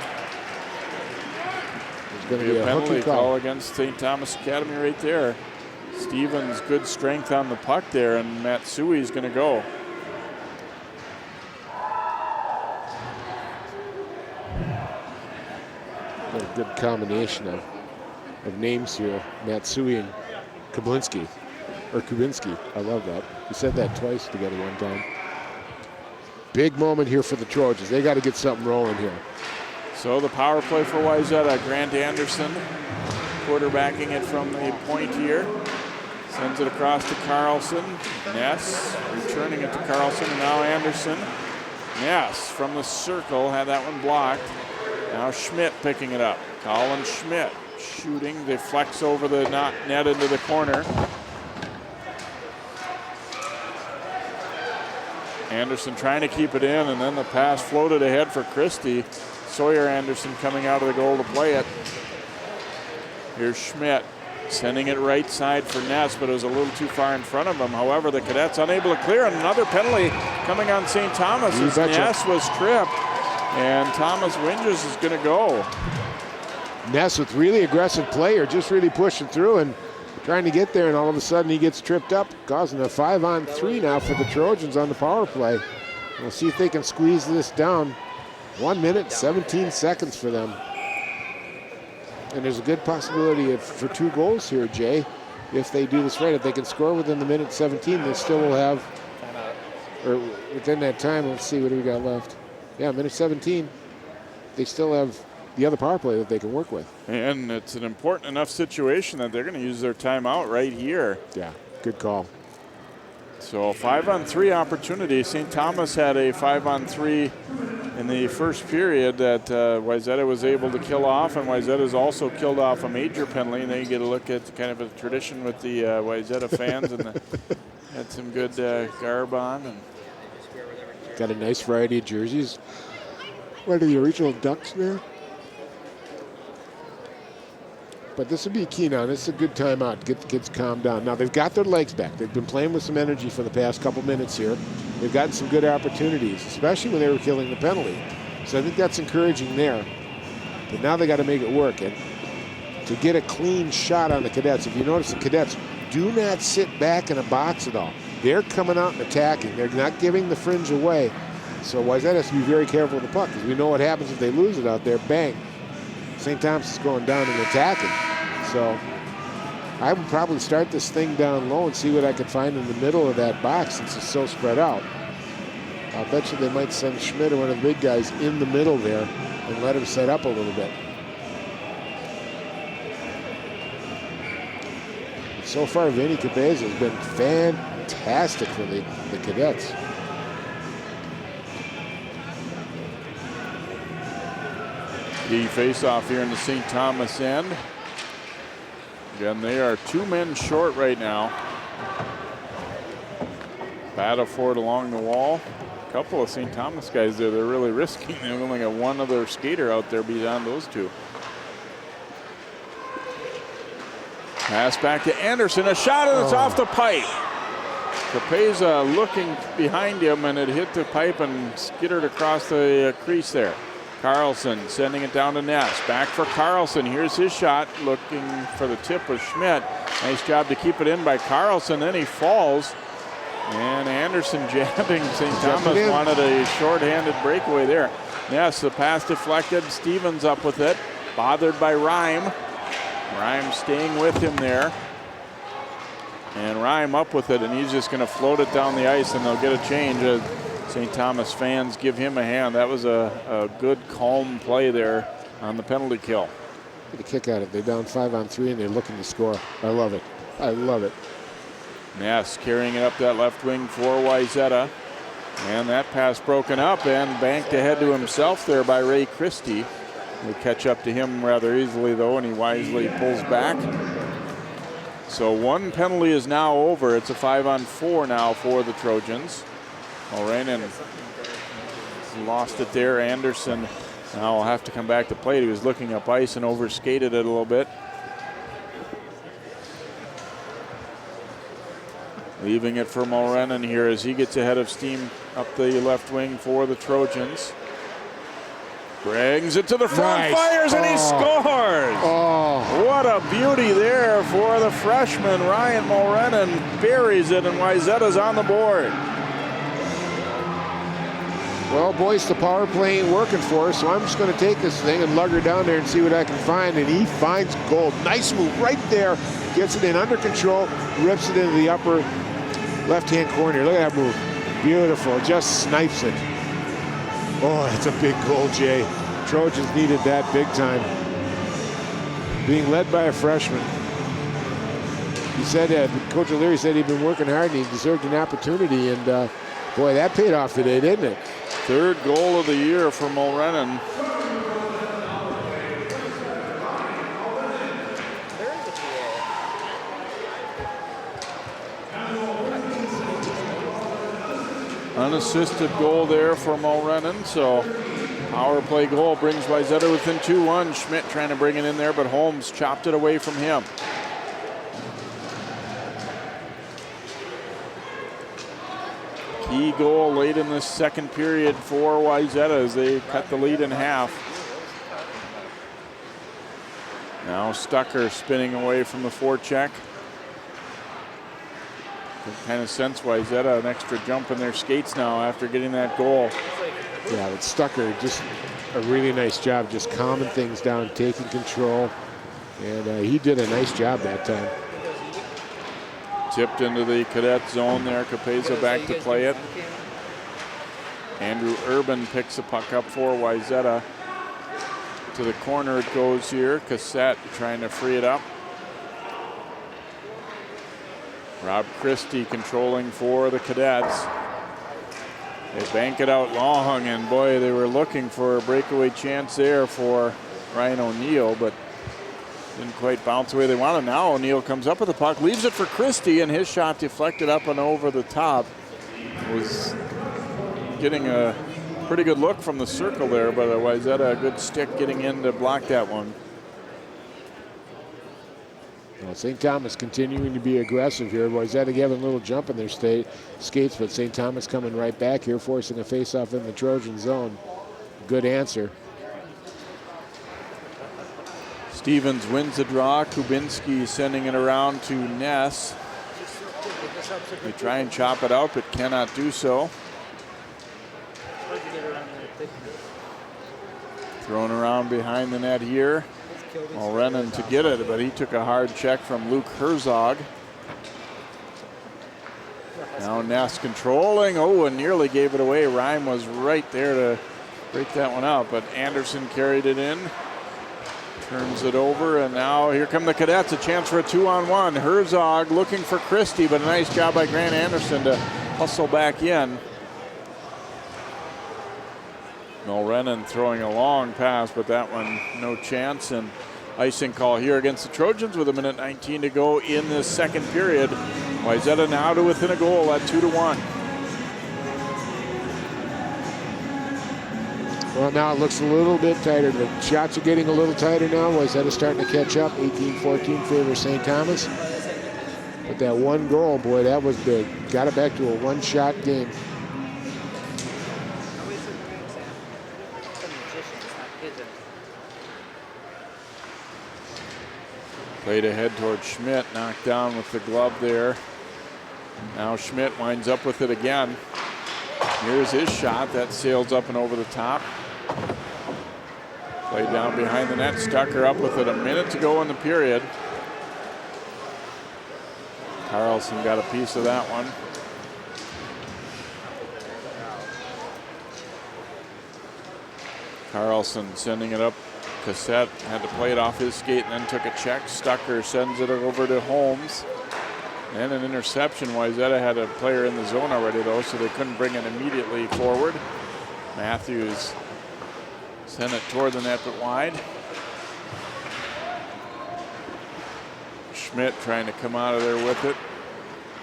There's going to be a penalty call against St. Thomas Academy right there. Stevens, good strength on the puck there, and Matsui is going to go. What a good combination of names here, Matsui and Kubinski. I love that. We said that twice together one time. Big moment here for the Trojans. They got to get something rolling here. So the power play for Wayzata. Grant Anderson quarterbacking it from the point here. Sends it across to Carlson. Ness returning it to Carlson, and now Anderson. Ness from the circle had that one blocked. Now Schmidt picking it up. Colin Schmidt shooting, deflects over the net into the corner. Anderson trying to keep it in, and then the pass floated ahead for Christie. Sawyer Anderson coming out of the goal to play it. Here's Schmidt sending it right side for Ness, but it was a little too far in front of him. However, the Cadets unable to clear, and another penalty coming on St. Thomas as Ness was tripped, and Thomas Winges is going to go. Ness with really aggressive player, just really pushing through and trying to get there, and all of a sudden he gets tripped up, causing a 5-on-3 now for the Trojans on the power play. We'll see if they can squeeze this down. 1 minute, 17 seconds for them. And there's a good possibility for 2 goals here, Jay, if they do this right. If they can score within the minute 17, they still will have, or within that time, let's see, what do we got left? Yeah, minute 17, they still have the other power play that they can work with. And it's an important enough situation that they're going to use their timeout right here. Yeah, good call. So a 5-on-3 opportunity. St. Thomas had a 5-on-3 in the first period that Wayzata was able to kill off, and Wayzata's also killed off a major penalty. And then you get a look at kind of a tradition with the Wayzata fans, and had some good garb on. And got a nice variety of jerseys. What are the original Ducks there? But this would be key now. This is a good timeout. Get the kids calmed down. Now, they've got their legs back. They've been playing with some energy for the past couple minutes here. They've gotten some good opportunities, especially when they were killing the penalty. So I think that's encouraging there. But now they got to make it work. And to get a clean shot on the Cadets, if you notice, the Cadets do not sit back in a box at all. They're coming out and attacking. They're not giving the fringe away. So Wayzata has to be very careful with the puck, because we know what happens if they lose it out there. Bang. St. Thomas is going down and attacking. So I would probably start this thing down low and see what I could find in the middle of that box, since it's so spread out. I'll bet you they might send Schmidt or one of the big guys in the middle there and let him set up a little bit. So far, Vinny Capeza has been fantastic for the Cadets. The face-off here in the St. Thomas end. Again, they are 2 men short right now. Battle for it along the wall. A couple of St. Thomas guys there, they're really risking. They've only got one other skater out there beyond those two. Pass back to Anderson, a shot, and it's off the pipe. Capeza looking behind him, and it hit the pipe and skittered across the crease there. Carlson sending it down to Ness. Back for Carlson. Here's his shot. Looking for the tip with Schmidt. Nice job to keep it in by Carlson. Then he falls. And Anderson jabbing. St. Thomas wanted a short-handed breakaway there. Ness, the pass deflected. Stevens up with it. Bothered by Rhyme. Rhyme staying with him there. And Rhyme up with it, and he's just going to float it down the ice, and they'll get a change. St. Thomas fans give him a hand. That was a good, calm play there on the penalty kill. Get a kick at it. They're down 5-on-3, and they're looking to score. I love it. I love it. Ness carrying it up that left wing for Wayzata. And that pass broken up and banked ahead to himself there by Ray Christie. They catch up to him rather easily, though, and he wisely pulls back. So one penalty is now over. It's a 5-on-4 now for the Trojans. Mulranen lost it there. Anderson now will have to come back to plate. He was looking up ice and overskated it a little bit. Leaving it for Mulranen here as he gets ahead of steam up the left wing for the Trojans. Brings it to the front, fires, and he scores! Oh. What a beauty there for the freshman. Ryan Mulranen buries it, and Wayzata's on the board. Well, boys, the power play ain't working for us, so I'm just going to take this thing and lug her down there and see what I can find. And he finds gold. Nice move right there. Gets it in under control, rips it into the upper left-hand corner. Look at that move. Beautiful. Just snipes it. Oh, that's a big goal, Jay. Trojans needed that big time. Being led by a freshman. He said, Coach O'Leary said he'd been working hard and he deserved an opportunity. And boy, that paid off today, didn't it? Third goal of the year for Mulranen. Unassisted goal there for Mulranen, so power play goal brings Wayzata within 2-1. Schmidt trying to bring it in there, but Holmes chopped it away from him. Key goal late in the second period for Wayzata as they cut the lead in half. Now Stucker spinning away from the forecheck. Kind of sense Wayzata an extra jump in their skates now after getting that goal. Yeah, but Stucker just a really nice job just calming things down, taking control. And he did a nice job that time. Tipped into the cadet zone there. Capeza back to play it. Andrew Urban picks the puck up for Wayzata. To the corner it goes here. Cassette trying to free it up. Rob Christie controlling for the Cadets. They bank it out long, and boy, they were looking for a breakaway chance there for Ryan O'Neill, but didn't quite bounce the way they wanted. Now O'Neill comes up with the puck, leaves it for Christie, and his shot deflected up and over the top. Was getting a Pretty good look from the circle there, but Wayzata a good stick getting in to block that one. Well, St. Thomas continuing to be aggressive here. Wayzata having a little jump in their skates, but St. Thomas coming right back here, forcing a face-off in the Trojan zone. Good answer. Stevens wins the draw. Kubinski sending it around to Ness. They try and chop it out, but cannot do so. Thrown around behind the net here. Mulrennan to get it, but he took a hard check from Luke Herzog. Now Ness controlling. Oh, and nearly gave it away. Rhyme was right there to break that one out, but Anderson carried it in. Turns it over, and now here come the Cadets. A chance for a 2-on-1. Herzog looking for Christie, but a nice job by Grant Anderson to hustle back in. Mulrennan throwing a long pass, but that one no chance. And icing call here against the Trojans with 1:19 to go in this second period. Wayzata now to within a goal at 2-1. Well, now it looks a little bit tighter. The shots are getting a little tighter now. Wayzata starting to catch up. 18-14 favors St. Thomas. But that one goal, boy, that was big. Got it back to a one-shot game. Played ahead toward Schmidt, knocked down with the glove there. Now Schmidt winds up with it again. Here's his shot, that sails up and over the top. Played down behind the net, Stucker up with it. A minute to go in the period. Carlson got a piece of that one. Carlson sending it up. Cassette had to play it off his skate and then took a check. Stucker sends it over to Holmes. And an interception. Wayzata had a player in the zone already, though, so they couldn't bring it immediately forward. Matthews sent it toward the net, but wide. Schmidt trying to come out of there with it.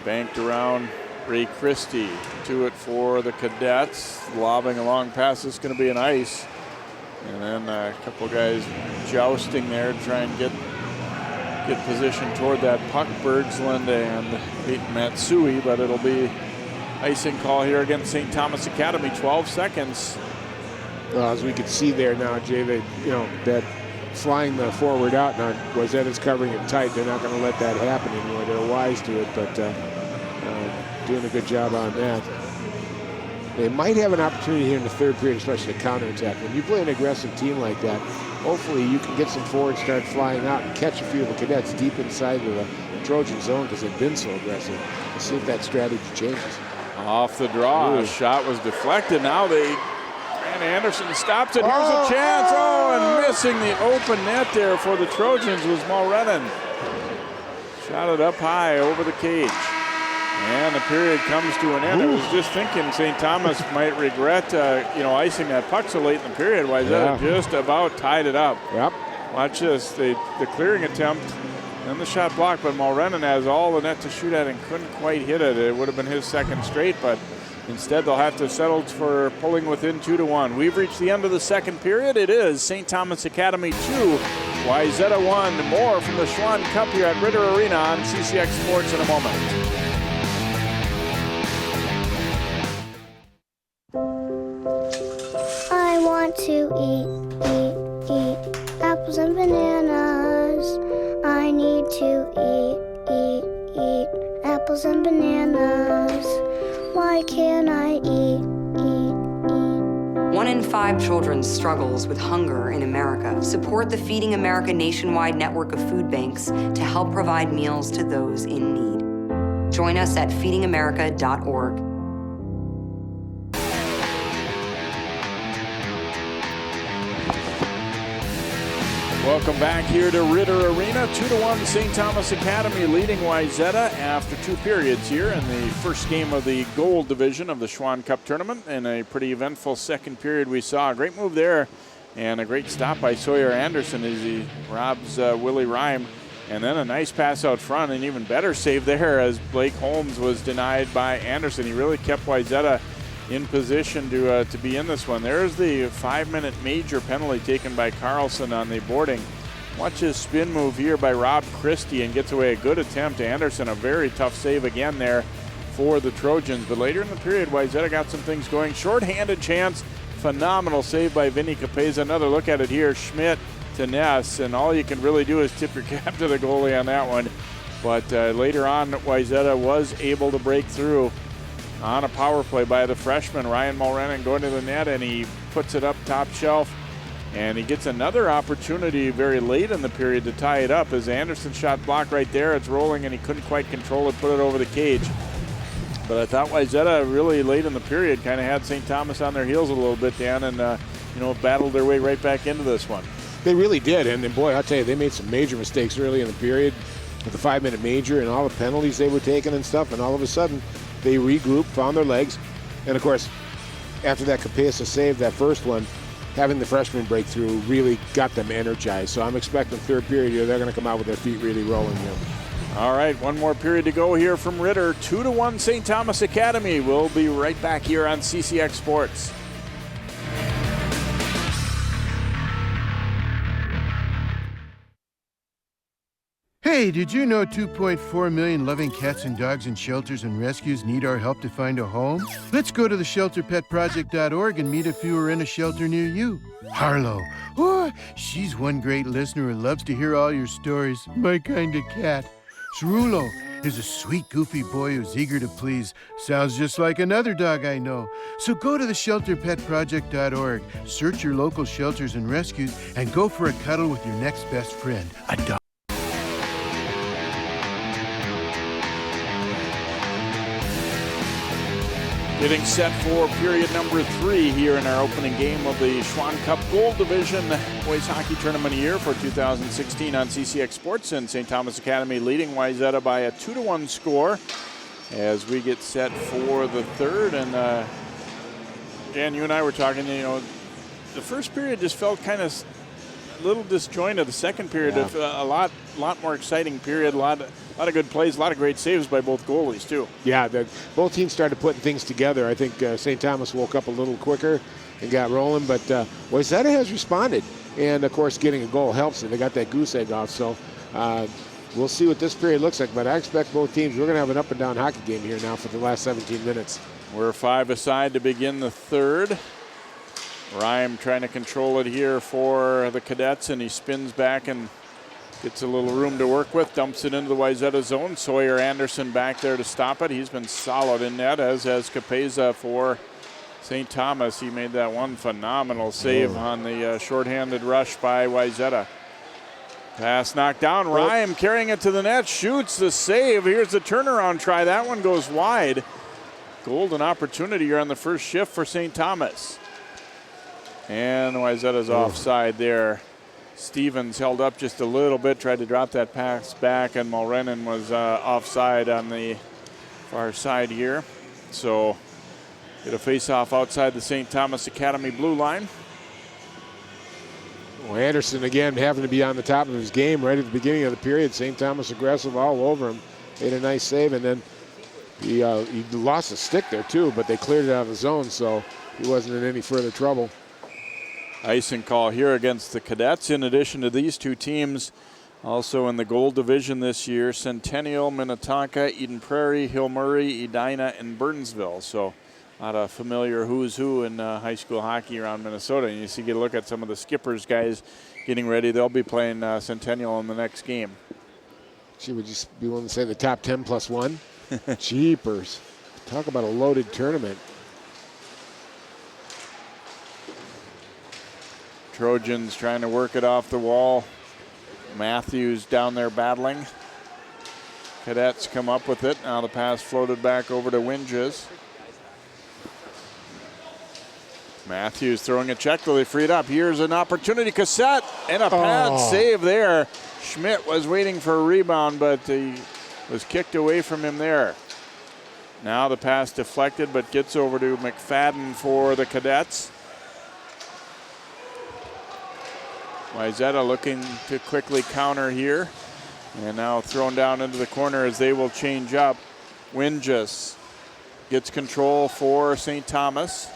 Banked around Ray Christie. To it for the Cadets. Lobbing a long pass. This is going to be an ice. And then a couple guys jousting there to try and get position toward that puck. Bergsland and Peyton Matsui, but it'll be icing call here against St. Thomas Academy. 12 seconds. Well, as we can see there now, Jay, that flying the forward out now, Wayzata's covering it tight. They're not going to let that happen anymore. They're wise to it, but doing a good job on that. They might have an opportunity here in the third period, especially to counterattack. When you play an aggressive team like that, hopefully you can get some forwards start flying out and catch a few of the Cadets deep inside the Trojan zone because they've been so aggressive. We'll see if that strategy changes. Off the draw, a shot was deflected. Now Grant Anderson stops it. Here's a chance. And missing the open net there for the Trojans was Mulrennan. Shot it up high over the cage. And the period comes to an end. I was just thinking St. Thomas might regret, icing that puck so late in the period. Wayzata just about tied it up. Yep. Watch this. The clearing attempt and the shot blocked, but Mulrennan has all the net to shoot at and couldn't quite hit it. It would have been his second straight, but instead they'll have to settle for pulling within 2-1. We've reached the end of the second period. It is St. Thomas Academy 2, Wayzata 1. More from the Schwann Cup here at Ritter Arena on CCX Sports in a moment. I want to eat apples and bananas. I need to eat apples and bananas. Why can't I eat? 1 in 5 children struggles with hunger in America. Support the Feeding America nationwide network of food banks to help provide meals to those in need. Join us at feedingamerica.org. Welcome back here to Ritter Arena. 2-1 St. Thomas Academy leading Wayzata after 2 periods here in the first game of the gold division of the Schwann Cup tournament. In a pretty eventful second period, we saw a great move there and a great stop by Sawyer Anderson as he robs Willie Rhyme. And then a nice pass out front, and even better save there as Blake Holmes was denied by Anderson. He really kept Wayzata in position to be in this one. There's the 5-minute major penalty taken by Carlson on the boarding. Watch his spin move here by Rob Christie and gets away a good attempt. Anderson, a very tough save again there for the Trojans. But later in the period, Wayzata got some things going. Short-handed chance, phenomenal save by Vinny Capeza. Another look at it here, Schmidt to Ness, and all you can really do is tip your cap to the goalie on that one. But later on, Wayzata was able to break through on a power play by the freshman, Ryan Mulrennan, going to the net, and he puts it up top shelf. And he gets another opportunity very late in the period to tie it up as Anderson shot blocked right there. It's rolling, and he couldn't quite control it, put it over the cage. But I thought Wayzata really late in the period kind of had St. Thomas on their heels a little bit, Dan, and battled their way right back into this one. They really did, and boy, I'll tell you, they made some major mistakes early in the period with the 5-minute major and all the penalties they were taking and stuff, and all of a sudden they regrouped, found their legs, and of course, after that Capesa saved that first one, having the freshman break through really got them energized. So I'm expecting third period here, they're going to come out with their feet really rolling here. All right, one more period to go here from Ritter. 2-1 St. Thomas Academy. We'll be right back here on CCX Sports. Hey, did you know 2.4 million loving cats and dogs in shelters and rescues need our help to find a home? Let's go to theshelterpetproject.org and meet if you are in a shelter near you. Harlow, oh, she's one great listener who loves to hear all your stories. My kind of cat. Cerulo is a sweet, goofy boy who's eager to please. Sounds just like another dog I know. So go to theshelterpetproject.org, search your local shelters and rescues, and go for a cuddle with your next best friend, a dog. Getting set for period number 3 here in our opening game of the Schwann Cup Gold Division Boys Hockey Tournament year for 2016 on CCX Sports, and St. Thomas Academy leading Wayzata by a 2-1 score as we get set for the third. And Dan, you and I were talking, the first period just felt kind of a little disjointed. The second period, a lot more exciting period, a lot of good plays, a lot of great saves by both goalies too. Yeah, both teams started putting things together. I think St. Thomas woke up a little quicker and got rolling, but Wayzata has responded. And, of course, getting a goal helps, and they got that goose egg off. So we'll see what this period looks like, but I expect both teams, we're going to have an up-and-down hockey game here now for the last 17 minutes. We're 5 aside to begin the third. Rhyme trying to control it here for the Cadets, and he spins back and gets a little room to work with, dumps it into the Wayzata zone. Sawyer Anderson back there to stop it. He's been solid in net, as has Capeza for St. Thomas. He made that one phenomenal save on the shorthanded rush by Wayzata. Pass knocked down. Rhyme carrying it to the net, shoots the save. Here's the turnaround try. That one goes wide. Golden opportunity here on the first shift for St. Thomas. And Wayzata's offside there. Stevens held up just a little bit, tried to drop that pass back, and Mulrennan was offside on the far side here. So get a face-off outside the St. Thomas Academy blue line. Well, Anderson, again, having to be on the top of his game right at the beginning of the period. St. Thomas aggressive all over him. Made a nice save, and then he lost a stick there, too, but they cleared it out of the zone, so he wasn't in any further trouble. Icing call here against the Cadets. In addition to these two teams, also in the Gold Division this year, Centennial, Minnetonka, Eden Prairie, Hill Murray, Edina, and Burnsville. So a lot of familiar who's who in high school hockey around Minnesota. And you get a look at some of the Skippers guys getting ready. They'll be playing Centennial in the next game. Gee, would you be willing to say the top 10 plus 1? Jeepers. Talk about a loaded tournament. Trojans trying to work it off the wall. Matthews down there battling. Cadets come up with it. Now the pass floated back over to Winges. Matthews throwing a check till they freed up. Here's an opportunity. Cassette and a pad save there. Schmidt was waiting for a rebound, but he was kicked away from him there. Now the pass deflected, but gets over to McFadden for the Cadets. Wayzata looking to quickly counter here. And now thrown down into the corner as they will change up. Winges gets control for St. Thomas.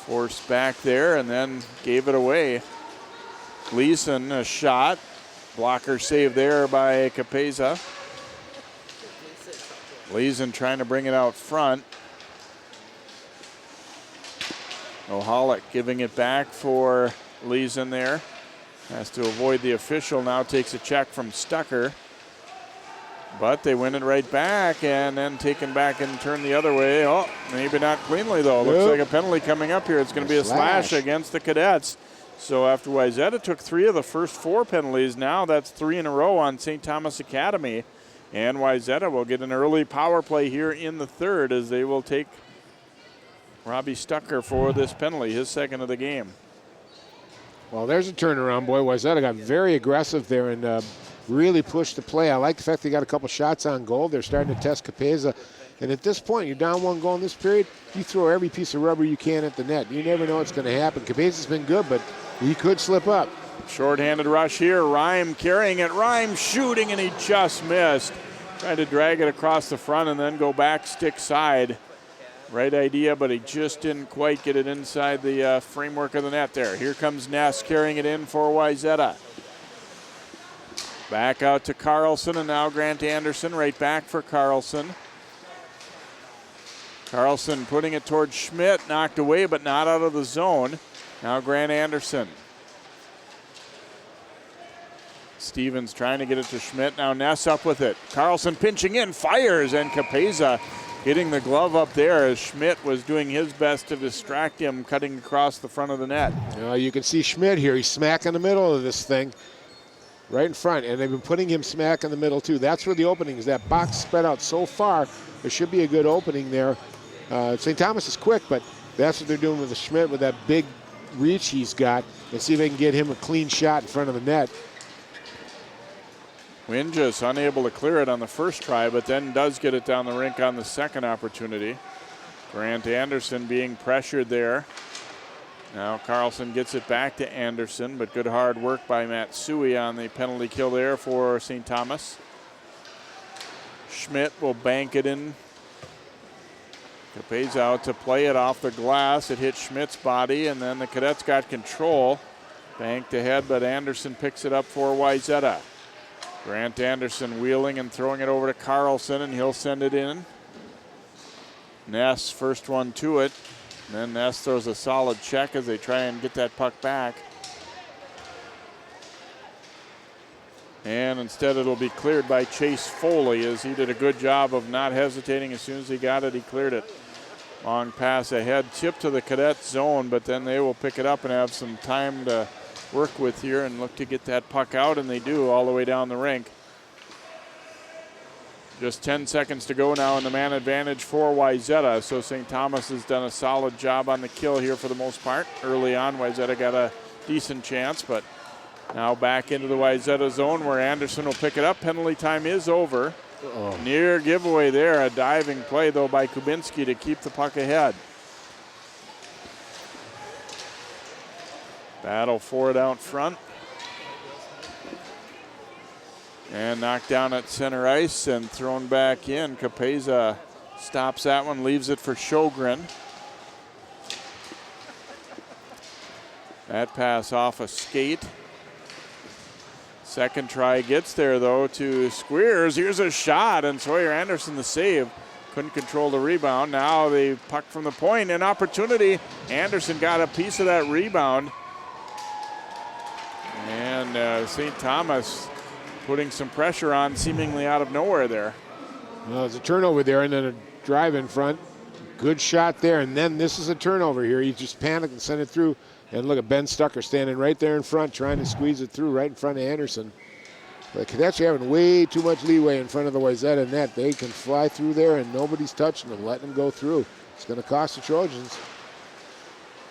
Forced back there and then gave it away. Gleason, a shot. Blocker save there by Capeza. Gleason trying to bring it out front. Oholic giving it back for Gleason there. Has to avoid the official, now takes a check from Stucker. But they win it right back and then taken back and turned the other way. Oh, maybe not cleanly though. Nope. Looks like a penalty coming up here. It's going to be a slash against the Cadets. So after Wayzata took 3 of the first 4 penalties, now that's 3 in a row on St. Thomas Academy. And Wayzata will get an early power play here in the third as they will take Robbie Stucker for this penalty, his second of the game. Well, there's a turnaround, boy. Wayzata got very aggressive there and really pushed the play. I like the fact they got a couple shots on goal. They're starting to test Capeza. And at this point, you're down 1 goal in this period, you throw every piece of rubber you can at the net. You never know what's going to happen. Capeza's been good, but he could slip up. Short-handed rush here. Rhyme carrying it. Rhyme shooting, and he just missed. Tried to drag it across the front and then go back stick side. Right idea, but he just didn't quite get it inside the framework of the net there. Here comes Ness carrying it in for Wayzata. Back out to Carlson, and now Grant Anderson right back for Carlson. Carlson putting it towards Schmidt, knocked away but not out of the zone. Now Grant Anderson. Stevens trying to get it to Schmidt, now Ness up with it. Carlson pinching in, fires, and Capeza hitting the glove up there as Schmidt was doing his best to distract him, cutting across the front of the net. You can see Schmidt here. He's smack in the middle of this thing, right in front, and they've been putting him smack in the middle too. That's where the opening is. That box spread out so far, there should be a good opening there. St. Thomas is quick, but that's what they're doing with the Schmidt with that big reach he's got. And see if they can get him a clean shot in front of the net. Wynn just unable to clear it on the first try, but then does get it down the rink on the second opportunity. Grant Anderson being pressured there. Now Carlson gets it back to Anderson, but good hard work by Matsui on the penalty kill there for St. Thomas. Schmidt will bank it in. Capeza out to play it off the glass. It hit Schmidt's body, and then the Cadets got control. Banked ahead, but Anderson picks it up for Wayzata. Grant Anderson wheeling and throwing it over to Carlson, and he'll send it in. Ness first one to it. And then Ness throws a solid check as they try and get that puck back. And instead it'll be cleared by Chase Foley as he did a good job of not hesitating. As soon as he got it, he cleared it. Long pass ahead, tip to the Cadet zone, but then they will pick it up and have some time to work with here and look to get that puck out, and they do all the way down the rink. Just 10 seconds to go now in the man advantage for Wayzata. So St. Thomas has done a solid job on the kill here for the most part. Early on, Wayzata got a decent chance, but now back into the Wayzata zone where Anderson will pick it up. Penalty time is over. Near giveaway there. A diving play, though, by Kubinski to keep the puck ahead. Battle for it out front. And knocked down at center ice and thrown back in. Capeza stops that one, leaves it for Sjogren. That pass off a skate. Second try gets there, though, to Squeers. Here's a shot, and Sawyer Anderson the save. Couldn't control the rebound. Now the puck from the point, an opportunity. Anderson got a piece of that rebound. And St. Thomas putting some pressure on seemingly out of nowhere there. Well, there's a turnover there and then a drive in front. Good shot there, and then this is a turnover here. He just panicked and sent it through. And look at Ben Stucker standing right there in front trying to squeeze it through right in front of Anderson. The Cadets are having way too much leeway in front of the Wayzata net. They can fly through there and nobody's touching them, letting them go through. It's going to cost the Trojans.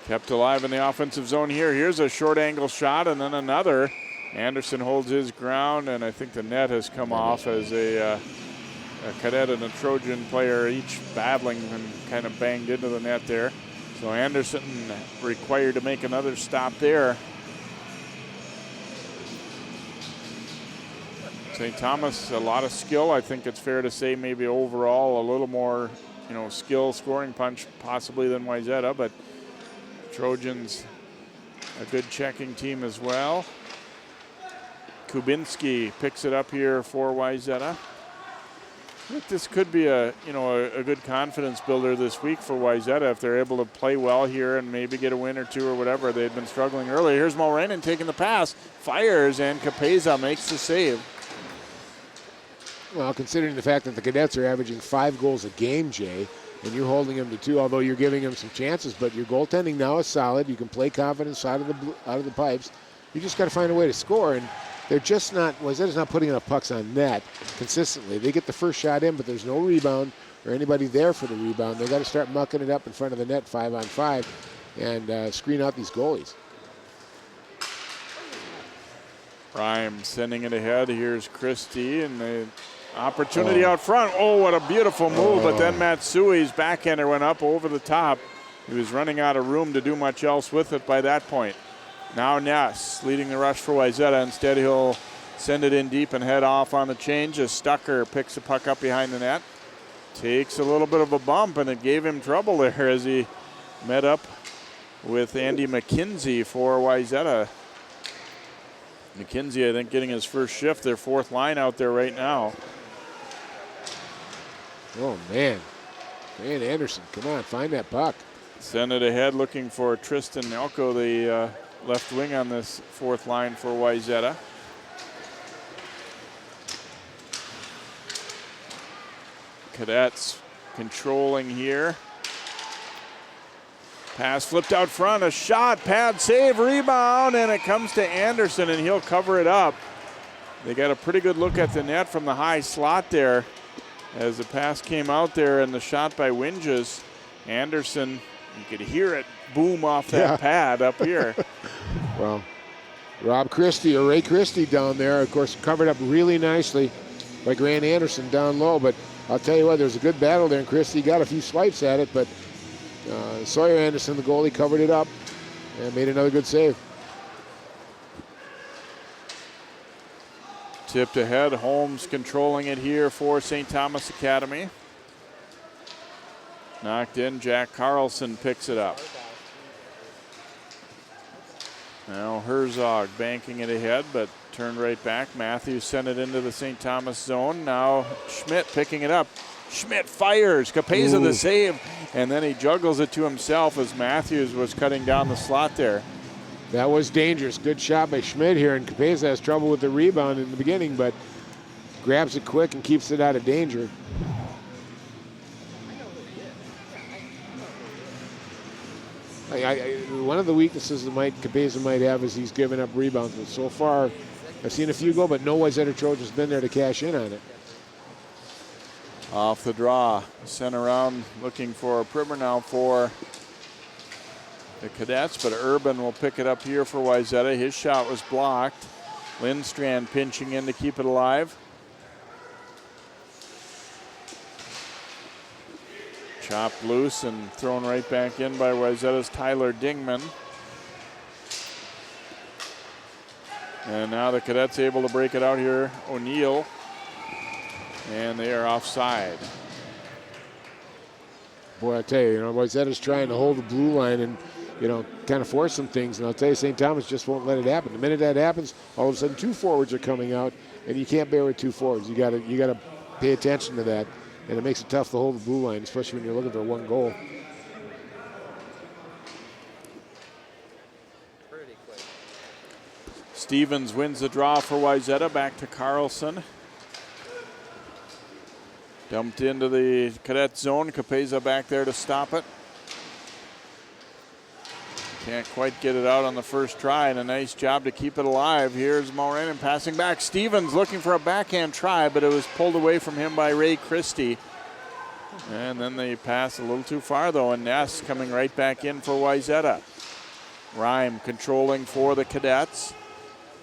Kept alive in the offensive zone here. Here's a short angle shot and then another. Anderson holds his ground, and I think the net has come off as a Cadet and a Trojan player each battling and kind of banged into the net there. So Anderson required to make another stop there. St. Thomas, a lot of skill. I think it's fair to say maybe overall a little more, skill scoring punch possibly than Wayzata, but Trojans a good checking team as well. Kubinski picks it up here for Wayzata. I think this could be a good confidence builder this week for Wayzata if they're able to play well here and maybe get a win or two or whatever. They'd been struggling earlier. Here's Mulranen taking the pass, fires, and Capeza makes the save. Well, considering the fact that the Cadets are averaging 5 goals a game, Jay, and you're holding them to 2, although you're giving them some chances, but your goaltending now is solid. You can play confidence out of the pipes. You just got to find a way to score, and they're just not. Wayzata's not putting enough pucks on net consistently. They get the first shot in, but there's no rebound or anybody there for the rebound. They got to start mucking it up in front of the net 5-on-5 and screen out these goalies. Rhyme sending it ahead. Here's Christie, and the opportunity out front. Oh, what a beautiful move, but then Matsui's backhander went up over the top. He was running out of room to do much else with it by that point. Now Ness leading the rush for Wayzata. Instead, he'll send it in deep and head off on the change as Stucker picks the puck up behind the net. Takes a little bit of a bump, and it gave him trouble there as he met up with Andy McKenzie for Wayzata. McKenzie, I think, getting his first shift, their 4th line out there right now. Oh, man. Man, Anderson, come on, find that puck. Send it ahead, looking for Tristan Nelko, the left wing on this 4th line for Wayzata. Cadets controlling here. Pass flipped out front, a shot, pad save, rebound, and it comes to Anderson, and he'll cover it up. They got a pretty good look at the net from the high slot there as the pass came out there and the shot by Winges. Anderson, you could hear it boom off that pad up here. Well, Rob Christie or Ray Christie down there, of course, covered up really nicely by Grant Anderson down low, but I'll tell you what, there's a good battle there, and Christie got a few swipes at it, but Sawyer Anderson, the goalie, covered it up and made another good save. Tipped ahead, Holmes controlling it here for St. Thomas Academy. Knocked in, Jack Carlson picks it up. Now Herzog banking it ahead, but turned right back. Matthews sent it into the St. Thomas zone. Now Schmidt picking it up. Schmidt fires, Capeza the save, and then he juggles it to himself as Matthews was cutting down the slot there. That was dangerous. Good shot by Schmidt here, and Capeza has trouble with the rebound in the beginning, but grabs it quick and keeps it out of danger. One of the weaknesses that Capeza might have is he's given up rebounds, but so far I've seen a few go, but no Wayzata Trojan's been there to cash in on it. Off the draw, sent around looking for a primer now for the Cadets, but Urban will pick it up here for Wayzata. His shot was blocked. Lindstrand pinching in to keep it alive. Chopped loose and thrown right back in by Wayzata's Tyler Dingman. And now the Cadets able to break it out here. O'Neill. And they are offside. Boy, I tell you, Wayzata's trying to hold the blue line and, kind of force some things. And I'll tell you, St. Thomas just won't let it happen. The minute that happens, all of a sudden 2 forwards are coming out, and you can't bear with 2 forwards. You got to pay attention to that, and it makes it tough to hold the blue line, especially when you're looking for 1 goal. Stevens wins the draw for Wayzata. Back to Carlson. Dumped into the Cadet zone. Capeza back there to stop it. Can't quite get it out on the first try, and a nice job to keep it alive. Here's Mulranen passing back. Stevens looking for a backhand try, but it was pulled away from him by Ray Christie. And then they pass a little too far, though, and Ness coming right back in for Wayzata. Rhyme controlling for the Cadets.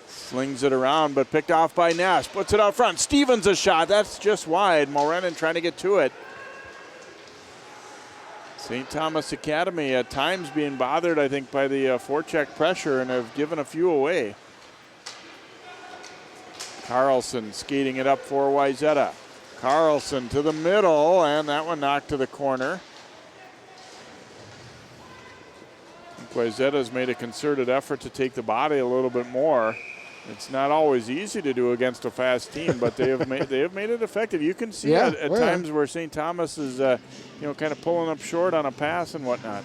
Slings it around, but picked off by Ness. Puts it out front. Stevens a shot. That's just wide. Mulranen trying to get to it. St. Thomas Academy at times being bothered, I think, by the forecheck pressure and have given a few away. Carlson skating it up for Wayzata. Carlson to the middle, and that one knocked to the corner. Wayzata's made a concerted effort to take the body a little bit more. It's not always easy to do against a fast team, but they have made it effective. You can see at times where St. Thomas is, kind of pulling up short on a pass and whatnot.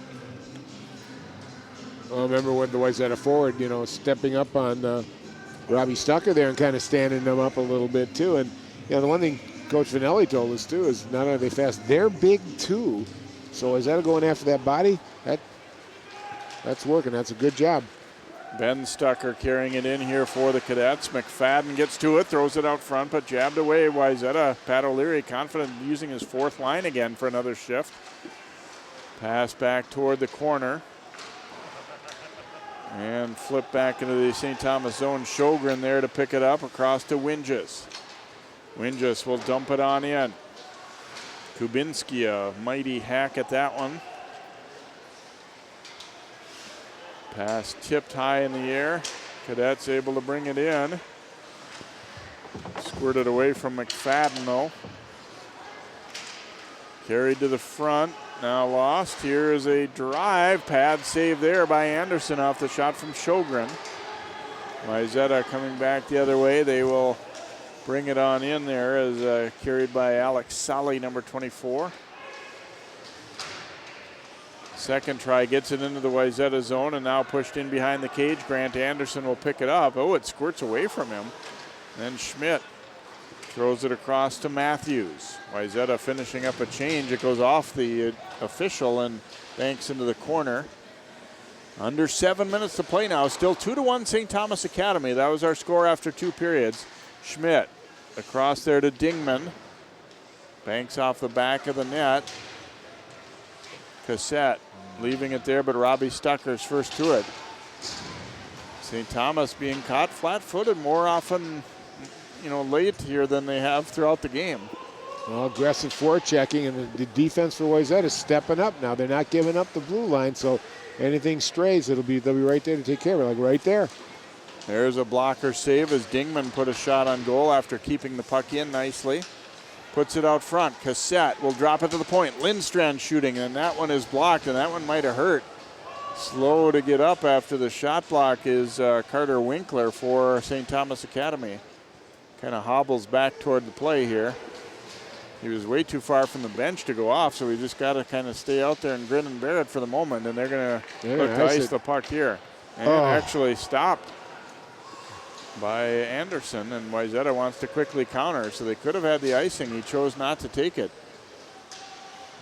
Well, I remember when the Wayzata forward, stepping up on Robbie Stucker there and kind of standing them up a little bit too. And the one thing Coach Vanelli told us too is not only are they fast, they're big too. So Wayzata going after that body, that's working. That's a good job. Ben Stucker carrying it in here for the Cadets. McFadden gets to it, throws it out front, but jabbed away. Wayzata, Pat O'Leary confident in using his fourth line again for another shift. Pass back toward the corner. And flip back into the St. Thomas zone. Sjogren there to pick it up across to Winges. Winges will dump it on in. Kubinski, a mighty hack at that one. Pass tipped high in the air. Cadets able to bring it in. Squirted away from McFadden though. Carried to the front. Now lost. Here is a drive. Pad save there by Anderson off the shot from Sjogren. Wayzata coming back the other way. They will bring it on in there as carried by Alex Sally, number 24. Second try gets it into the Wayzata zone and now pushed in behind the cage. Grant Anderson will pick it up. Oh, it squirts away from him. Then Schmidt throws it across to Matthews. Wayzata finishing up a change. It goes off the official and banks into the corner. Under 7 minutes to play now. Still 2-1 St. Thomas Academy. That was our score after 2 periods. Schmidt across there to Dingman. Banks off the back of the net. Cassette leaving it there, but Robbie Stucker's first to it. St. Thomas being caught flat-footed more often, late here than they have throughout the game. Well, aggressive forechecking, and the defense for Wayzata is stepping up now. They're not giving up the blue line, so anything strays, they'll be right there to take care of it, like right there. There's a blocker save as Dingman put a shot on goal after keeping the puck in nicely. Puts it out front. Cassette will drop it to the point. Lindstrand shooting, and that one is blocked, and that one might have hurt. Slow to get up after the shot block is Carter Winkler for St. Thomas Academy. Kind of hobbles back toward the play here. He was way too far from the bench to go off, so we just got to kind of stay out there and grin and bear it for the moment, and they're going to look to ice the puck here. And actually stopped by Anderson, and Wayzata wants to quickly counter, so they could have had the icing. He chose not to take it.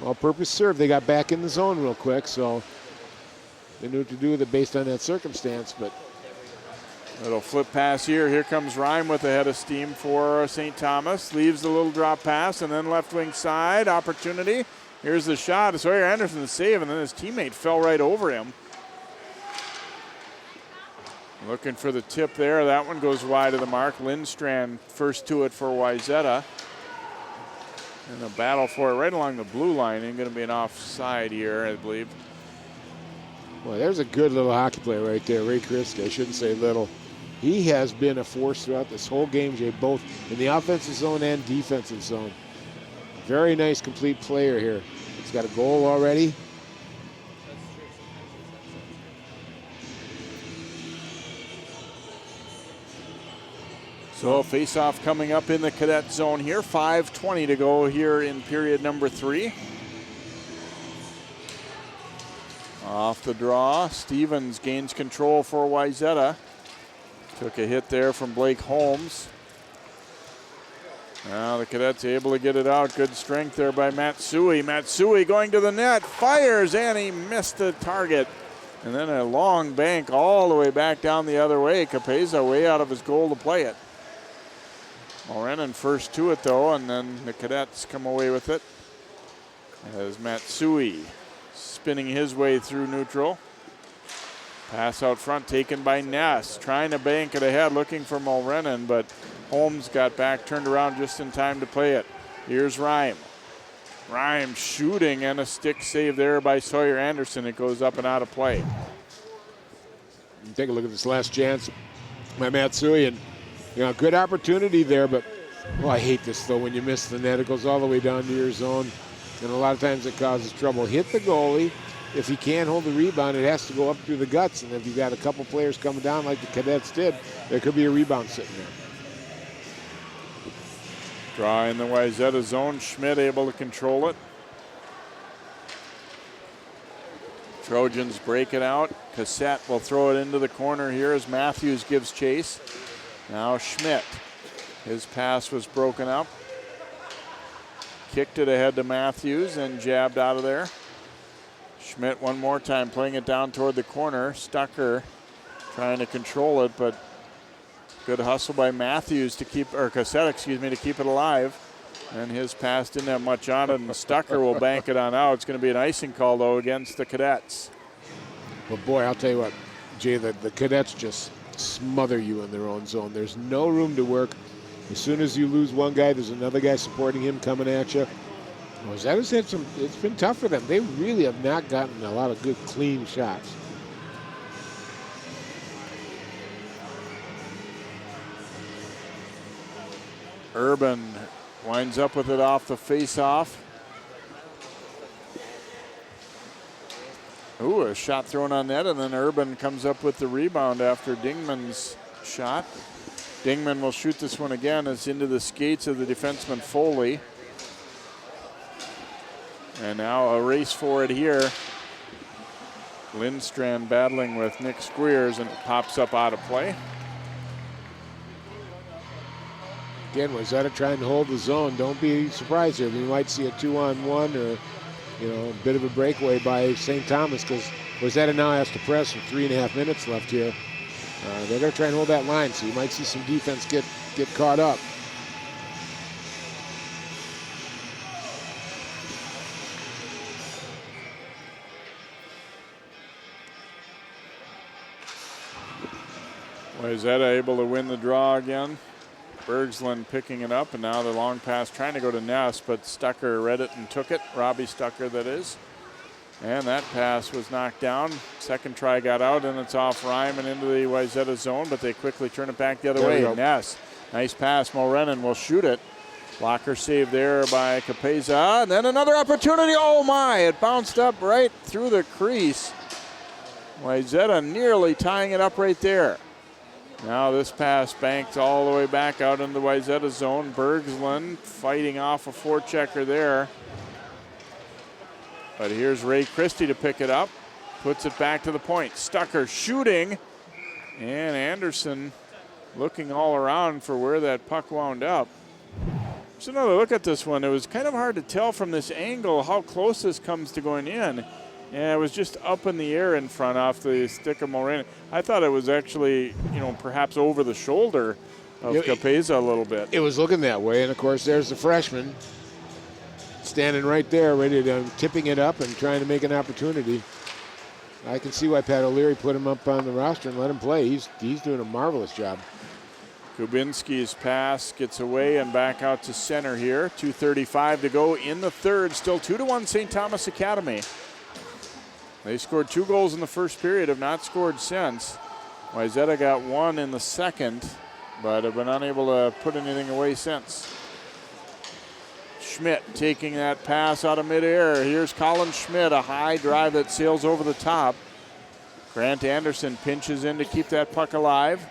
Well, purpose served. They got back in the zone real quick, so they knew what to do with it based on that circumstance. But little flip pass here. Here comes Rhyme with a head of steam for St. Thomas. Leaves the little drop pass, and then left wing side opportunity. Here's the shot. Sawyer Anderson the save, and then his teammate fell right over him. Looking for the tip there. That one goes wide of the mark. Lindstrand first to it for Wayzata. And a battle for it right along the blue line. Ain't going to be an offside here, I believe. Well, there's a good little hockey play right there. Ray Christie, I shouldn't say little. He has been a force throughout this whole game, Jay, both in the offensive zone and defensive zone. Very nice, complete player here. He's got a goal already. So face-off coming up in the cadet zone here. 5:20 to go here in period number 3. Off the draw, Stevens gains control for Wayzata. Took a hit there from Blake Holmes. Now the Cadets able to get it out. Good strength there by Matsui. Matsui going to the net, fires, and he missed the target. And then a long bank all the way back down the other way. Capeza way out of his goal to play it. Morenin first to it though, and then the Cadets come away with it. As Matsui spinning his way through neutral. Pass out front taken by Ness. Trying to bank it ahead, looking for Mulrennan, but Holmes got back, turned around just in time to play it. Here's Rhyme. Rhyme shooting, and a stick save there by Sawyer Anderson. It goes up and out of play. Take a look at this last chance by Matsui, and Good opportunity there, but I hate this though. When you miss the net, it goes all the way down to your zone, and a lot of times it causes trouble. Hit the goalie. If he can't hold the rebound, it has to go up through the guts. And if you've got a couple players coming down like the Cadets did, there could be a rebound sitting there. Draw in the Wayzata zone. Schmidt able to control it. Trojans break it out. Cassette will throw it into the corner here as Matthews gives chase. Now Schmidt. His pass was broken up. Kicked it ahead to Matthews and jabbed out of there. Schmidt one more time playing it down toward the corner. Stucker trying to control it, but good hustle by Matthews to keep, or Cassette, to keep it alive. And his pass didn't have much on it, and Stucker will bank it on out. It's going to be an icing call, though, against the Cadets. Well, boy, I'll tell you what, Jay, the Cadets just smother you in their own zone. There's no room to work. As soon as you lose one guy, there's another guy supporting him coming at you. Wayzata's had some, it's been tough for them. They really have not gotten a lot of good, clean shots. Urban winds up with it off the face-off. Ooh, a shot thrown on net, and then Urban comes up with the rebound after Dingman's shot. Dingman will shoot this one again. It's into the skates of the defenseman Foley. And now a race for it here. Lindstrand battling with Nick Squeers, and it pops up out of play. Again, Wayzata trying to hold the zone. Don't be surprised here. We might see a 2-on-1 or, a bit of a breakaway by St. Thomas, because Wayzata now has to press with 3.5 minutes left here. They're going to try and hold that line, so you might see some defense get caught up. Wayzata able to win the draw again. Bergsland picking it up, and now the long pass trying to go to Ness, but Stucker read it and took it. Robbie Stucker, that is. And that pass was knocked down. Second try got out, and it's off Ryman into the Wayzata zone, but they quickly turn it back the other way. Ness, nice pass. Mulrennan will shoot it. Blocker save there by Capeza, and then another opportunity. Oh my, it bounced up right through the crease. Wayzata nearly tying it up right there. Now this pass banked all the way back out into the Wayzata zone. Bergsland fighting off a forechecker there. But here's Ray Christie to pick it up. Puts it back to the point. Stucker shooting. And Anderson looking all around for where that puck wound up. Just another look at this one. It was kind of hard to tell from this angle how close this comes to going in. Yeah, it was just up in the air in front off the stick of Mulrennan. I thought it was actually, perhaps over the shoulder of Capeza a little bit. It was looking that way, and of course there's the freshman standing right there ready to tipping it up and trying to make an opportunity. I can see why Pat O'Leary put him up on the roster and let him play. He's doing a marvelous job. Kubinski's pass gets away and back out to center here. 2:35 to go in the third. Still 2-1 St. Thomas Academy. They scored 2 goals in the first period, have not scored since. Wayzata got 1 in the second, but have been unable to put anything away since. Schmidt taking that pass out of midair. Here's Colin Schmidt, a high drive that sails over the top. Grant Anderson pinches in to keep that puck alive.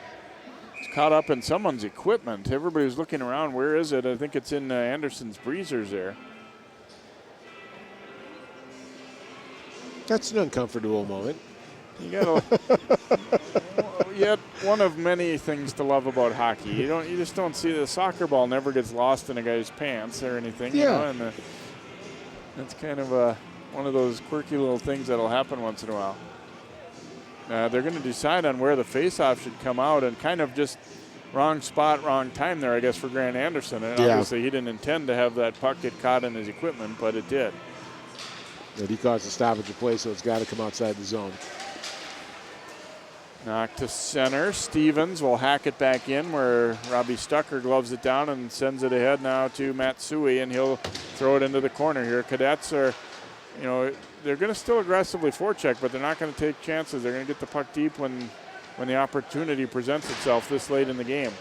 It's caught up in someone's equipment. Everybody's looking around. Where is it? I think it's in Anderson's breezers there. That's an uncomfortable moment. You got yet one of many things to love about hockey. You just don't see the soccer ball never gets lost in a guy's pants or anything. Yeah. And that's kind of one of those quirky little things that'll happen once in a while. They're going to decide on where the faceoff should come out, and kind of just wrong spot, wrong time there, I guess, for Grant Anderson. And obviously he didn't intend to have that puck get caught in his equipment, but it did. But he caused a stoppage of play, so it's got to come outside the zone. Knock to center. Stevens will hack it back in where Robbie Stucker gloves it down and sends it ahead now to Matsui, and he'll throw it into the corner here. Cadets are, they're going to still aggressively forecheck, but they're not going to take chances. They're going to get the puck deep when the opportunity presents itself this late in the game.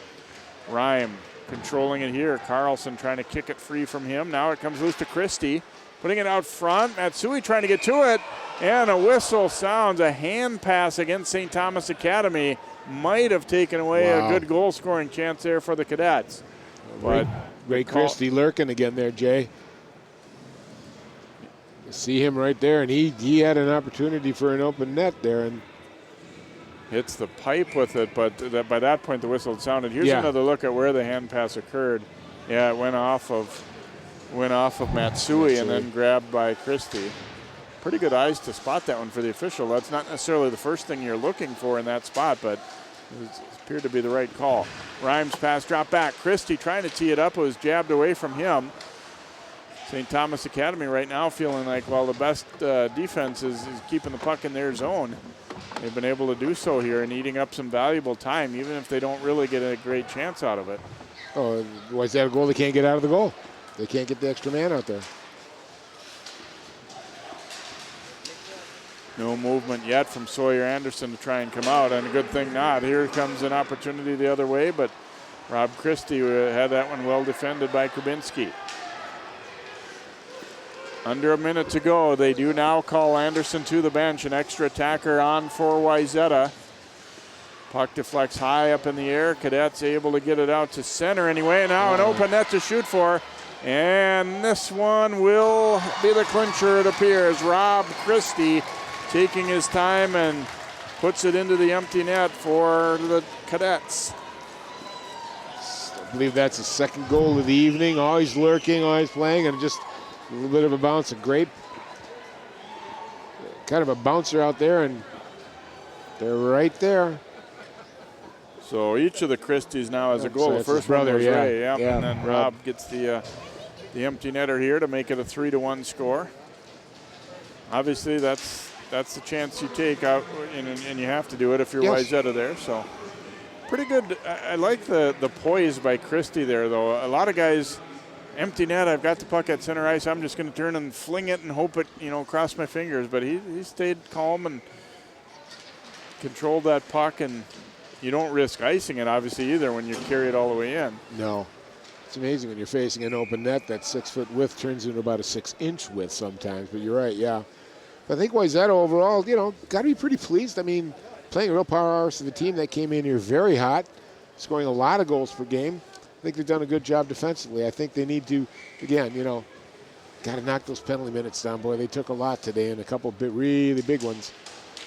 Rhyme controlling it here. Carlson trying to kick it free from him. Now it comes loose to Christie. Putting it out front. Matsui trying to get to it. And a whistle sounds. A hand pass against St. Thomas Academy. Might have taken away a good goal-scoring chance there for the Cadets. But Ray Christie lurking again there, Jay. You see him right there, and he had an opportunity for an open net there. And hits the pipe with it, but by that point the whistle had sounded. Here's another look at where the hand pass occurred. Yeah, it went off of Matsui and then grabbed by Christie. Pretty good eyes to spot that one for the official. That's not necessarily the first thing you're looking for in that spot, but it appeared to be the right call. Rhymes pass drop back. Christie trying to tee it up. It was jabbed away from him. St. Thomas Academy right now feeling like, well, the best defense is keeping the puck in their zone. They've been able to do so here and eating up some valuable time, even if they don't really get a great chance out of it. Oh, was that a goal? They can't get out of the goal. They can't get the extra man out there. No movement yet from Sawyer Anderson to try and come out, and a good thing not. Here comes an opportunity the other way, but Rob Christie had that one well defended by Krabinski. Under a minute to go. They do now call Anderson to the bench. An extra attacker on for Wayzata. Puck deflects high up in the air. Cadets able to get it out to center anyway. Now an open net to shoot for. And this one will be the clincher, it appears. Rob Christie taking his time and puts it into the empty net for the Cadets. I believe that's the second goal of the evening. Always lurking, always playing, and just a little bit of a bounce. A great kind of a bouncer out there, and they're right there. So each of the Christies now has a goal. So the first brother, one was Ray, yeah. and then Rob gets the empty netter here to make it a 3-1 score. Obviously, that's the chance you take out, and you have to do it if you're Wayzata there. So pretty good. I like the poise by Christie there, though. A lot of guys, empty net, I've got the puck at center ice, I'm just going to turn and fling it and hope it, cross my fingers. But he stayed calm and controlled that puck, and you don't risk icing it, obviously, either when you carry it all the way in. No. It's amazing when you're facing an open net, that 6-foot width turns into about a 6-inch width sometimes. But you're right, yeah. But I think Wayzata overall, got to be pretty pleased. I mean, playing a real powerhouse of a team that came in here very hot, scoring a lot of goals per game. I think they've done a good job defensively. I think they need to, again, got to knock those penalty minutes down. Boy, they took a lot today and a couple of really big ones.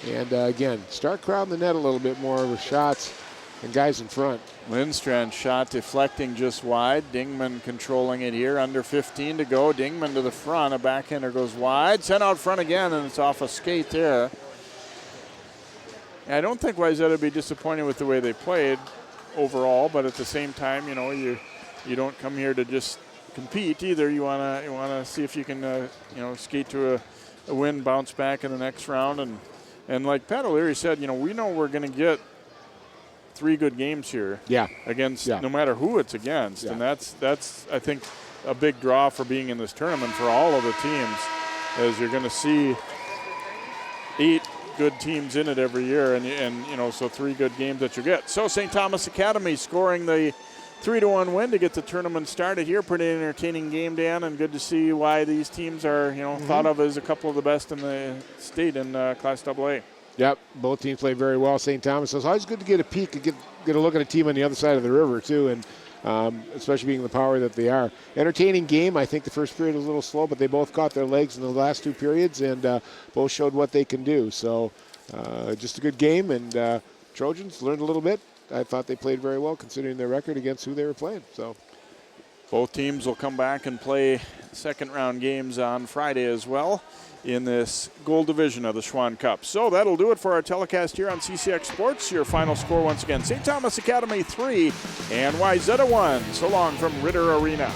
And again, start crowding the net a little bit more with shots and guys in front. Lindstrand shot deflecting just wide. Dingman controlling it here. Under 15 to go. Dingman to the front. A backhander goes wide. Sent out front again, and it's off a skate there. I don't think Wayzata would be disappointed with the way they played overall, but at the same time, you don't come here to just compete either. You wanna see if you can skate to a win, bounce back in the next round, and like Pat O'Leary said, we know we're going to get 3 good games here. Yeah. Against no matter who it's against, and that's I think a big draw for being in this tournament for all of the teams, as you're going to see 8 good teams in it every year, and so 3 good games that you get. So St. Thomas Academy scoring the 3-1 win to get the tournament started here. Pretty entertaining game, Dan, and good to see why these teams are thought of as a couple of the best in the state in Class AA. Yep, both teams played very well. St. Thomas, so it's always good to get a peek and get a look at a team on the other side of the river too, and especially being the power that they are. Entertaining game. I think the first period was a little slow, but they both caught their legs in the last 2 periods, and both showed what they can do. So just a good game, and Trojans learned a little bit. I thought they played very well considering their record against who they were playing. So both teams will come back and play second-round games on Friday as well in this gold division of the Schwann Cup. So that'll do it for our telecast here on CCX Sports. Your final score once again, St. Thomas Academy 3 and Wayzata 1. So long from Ritter Arena.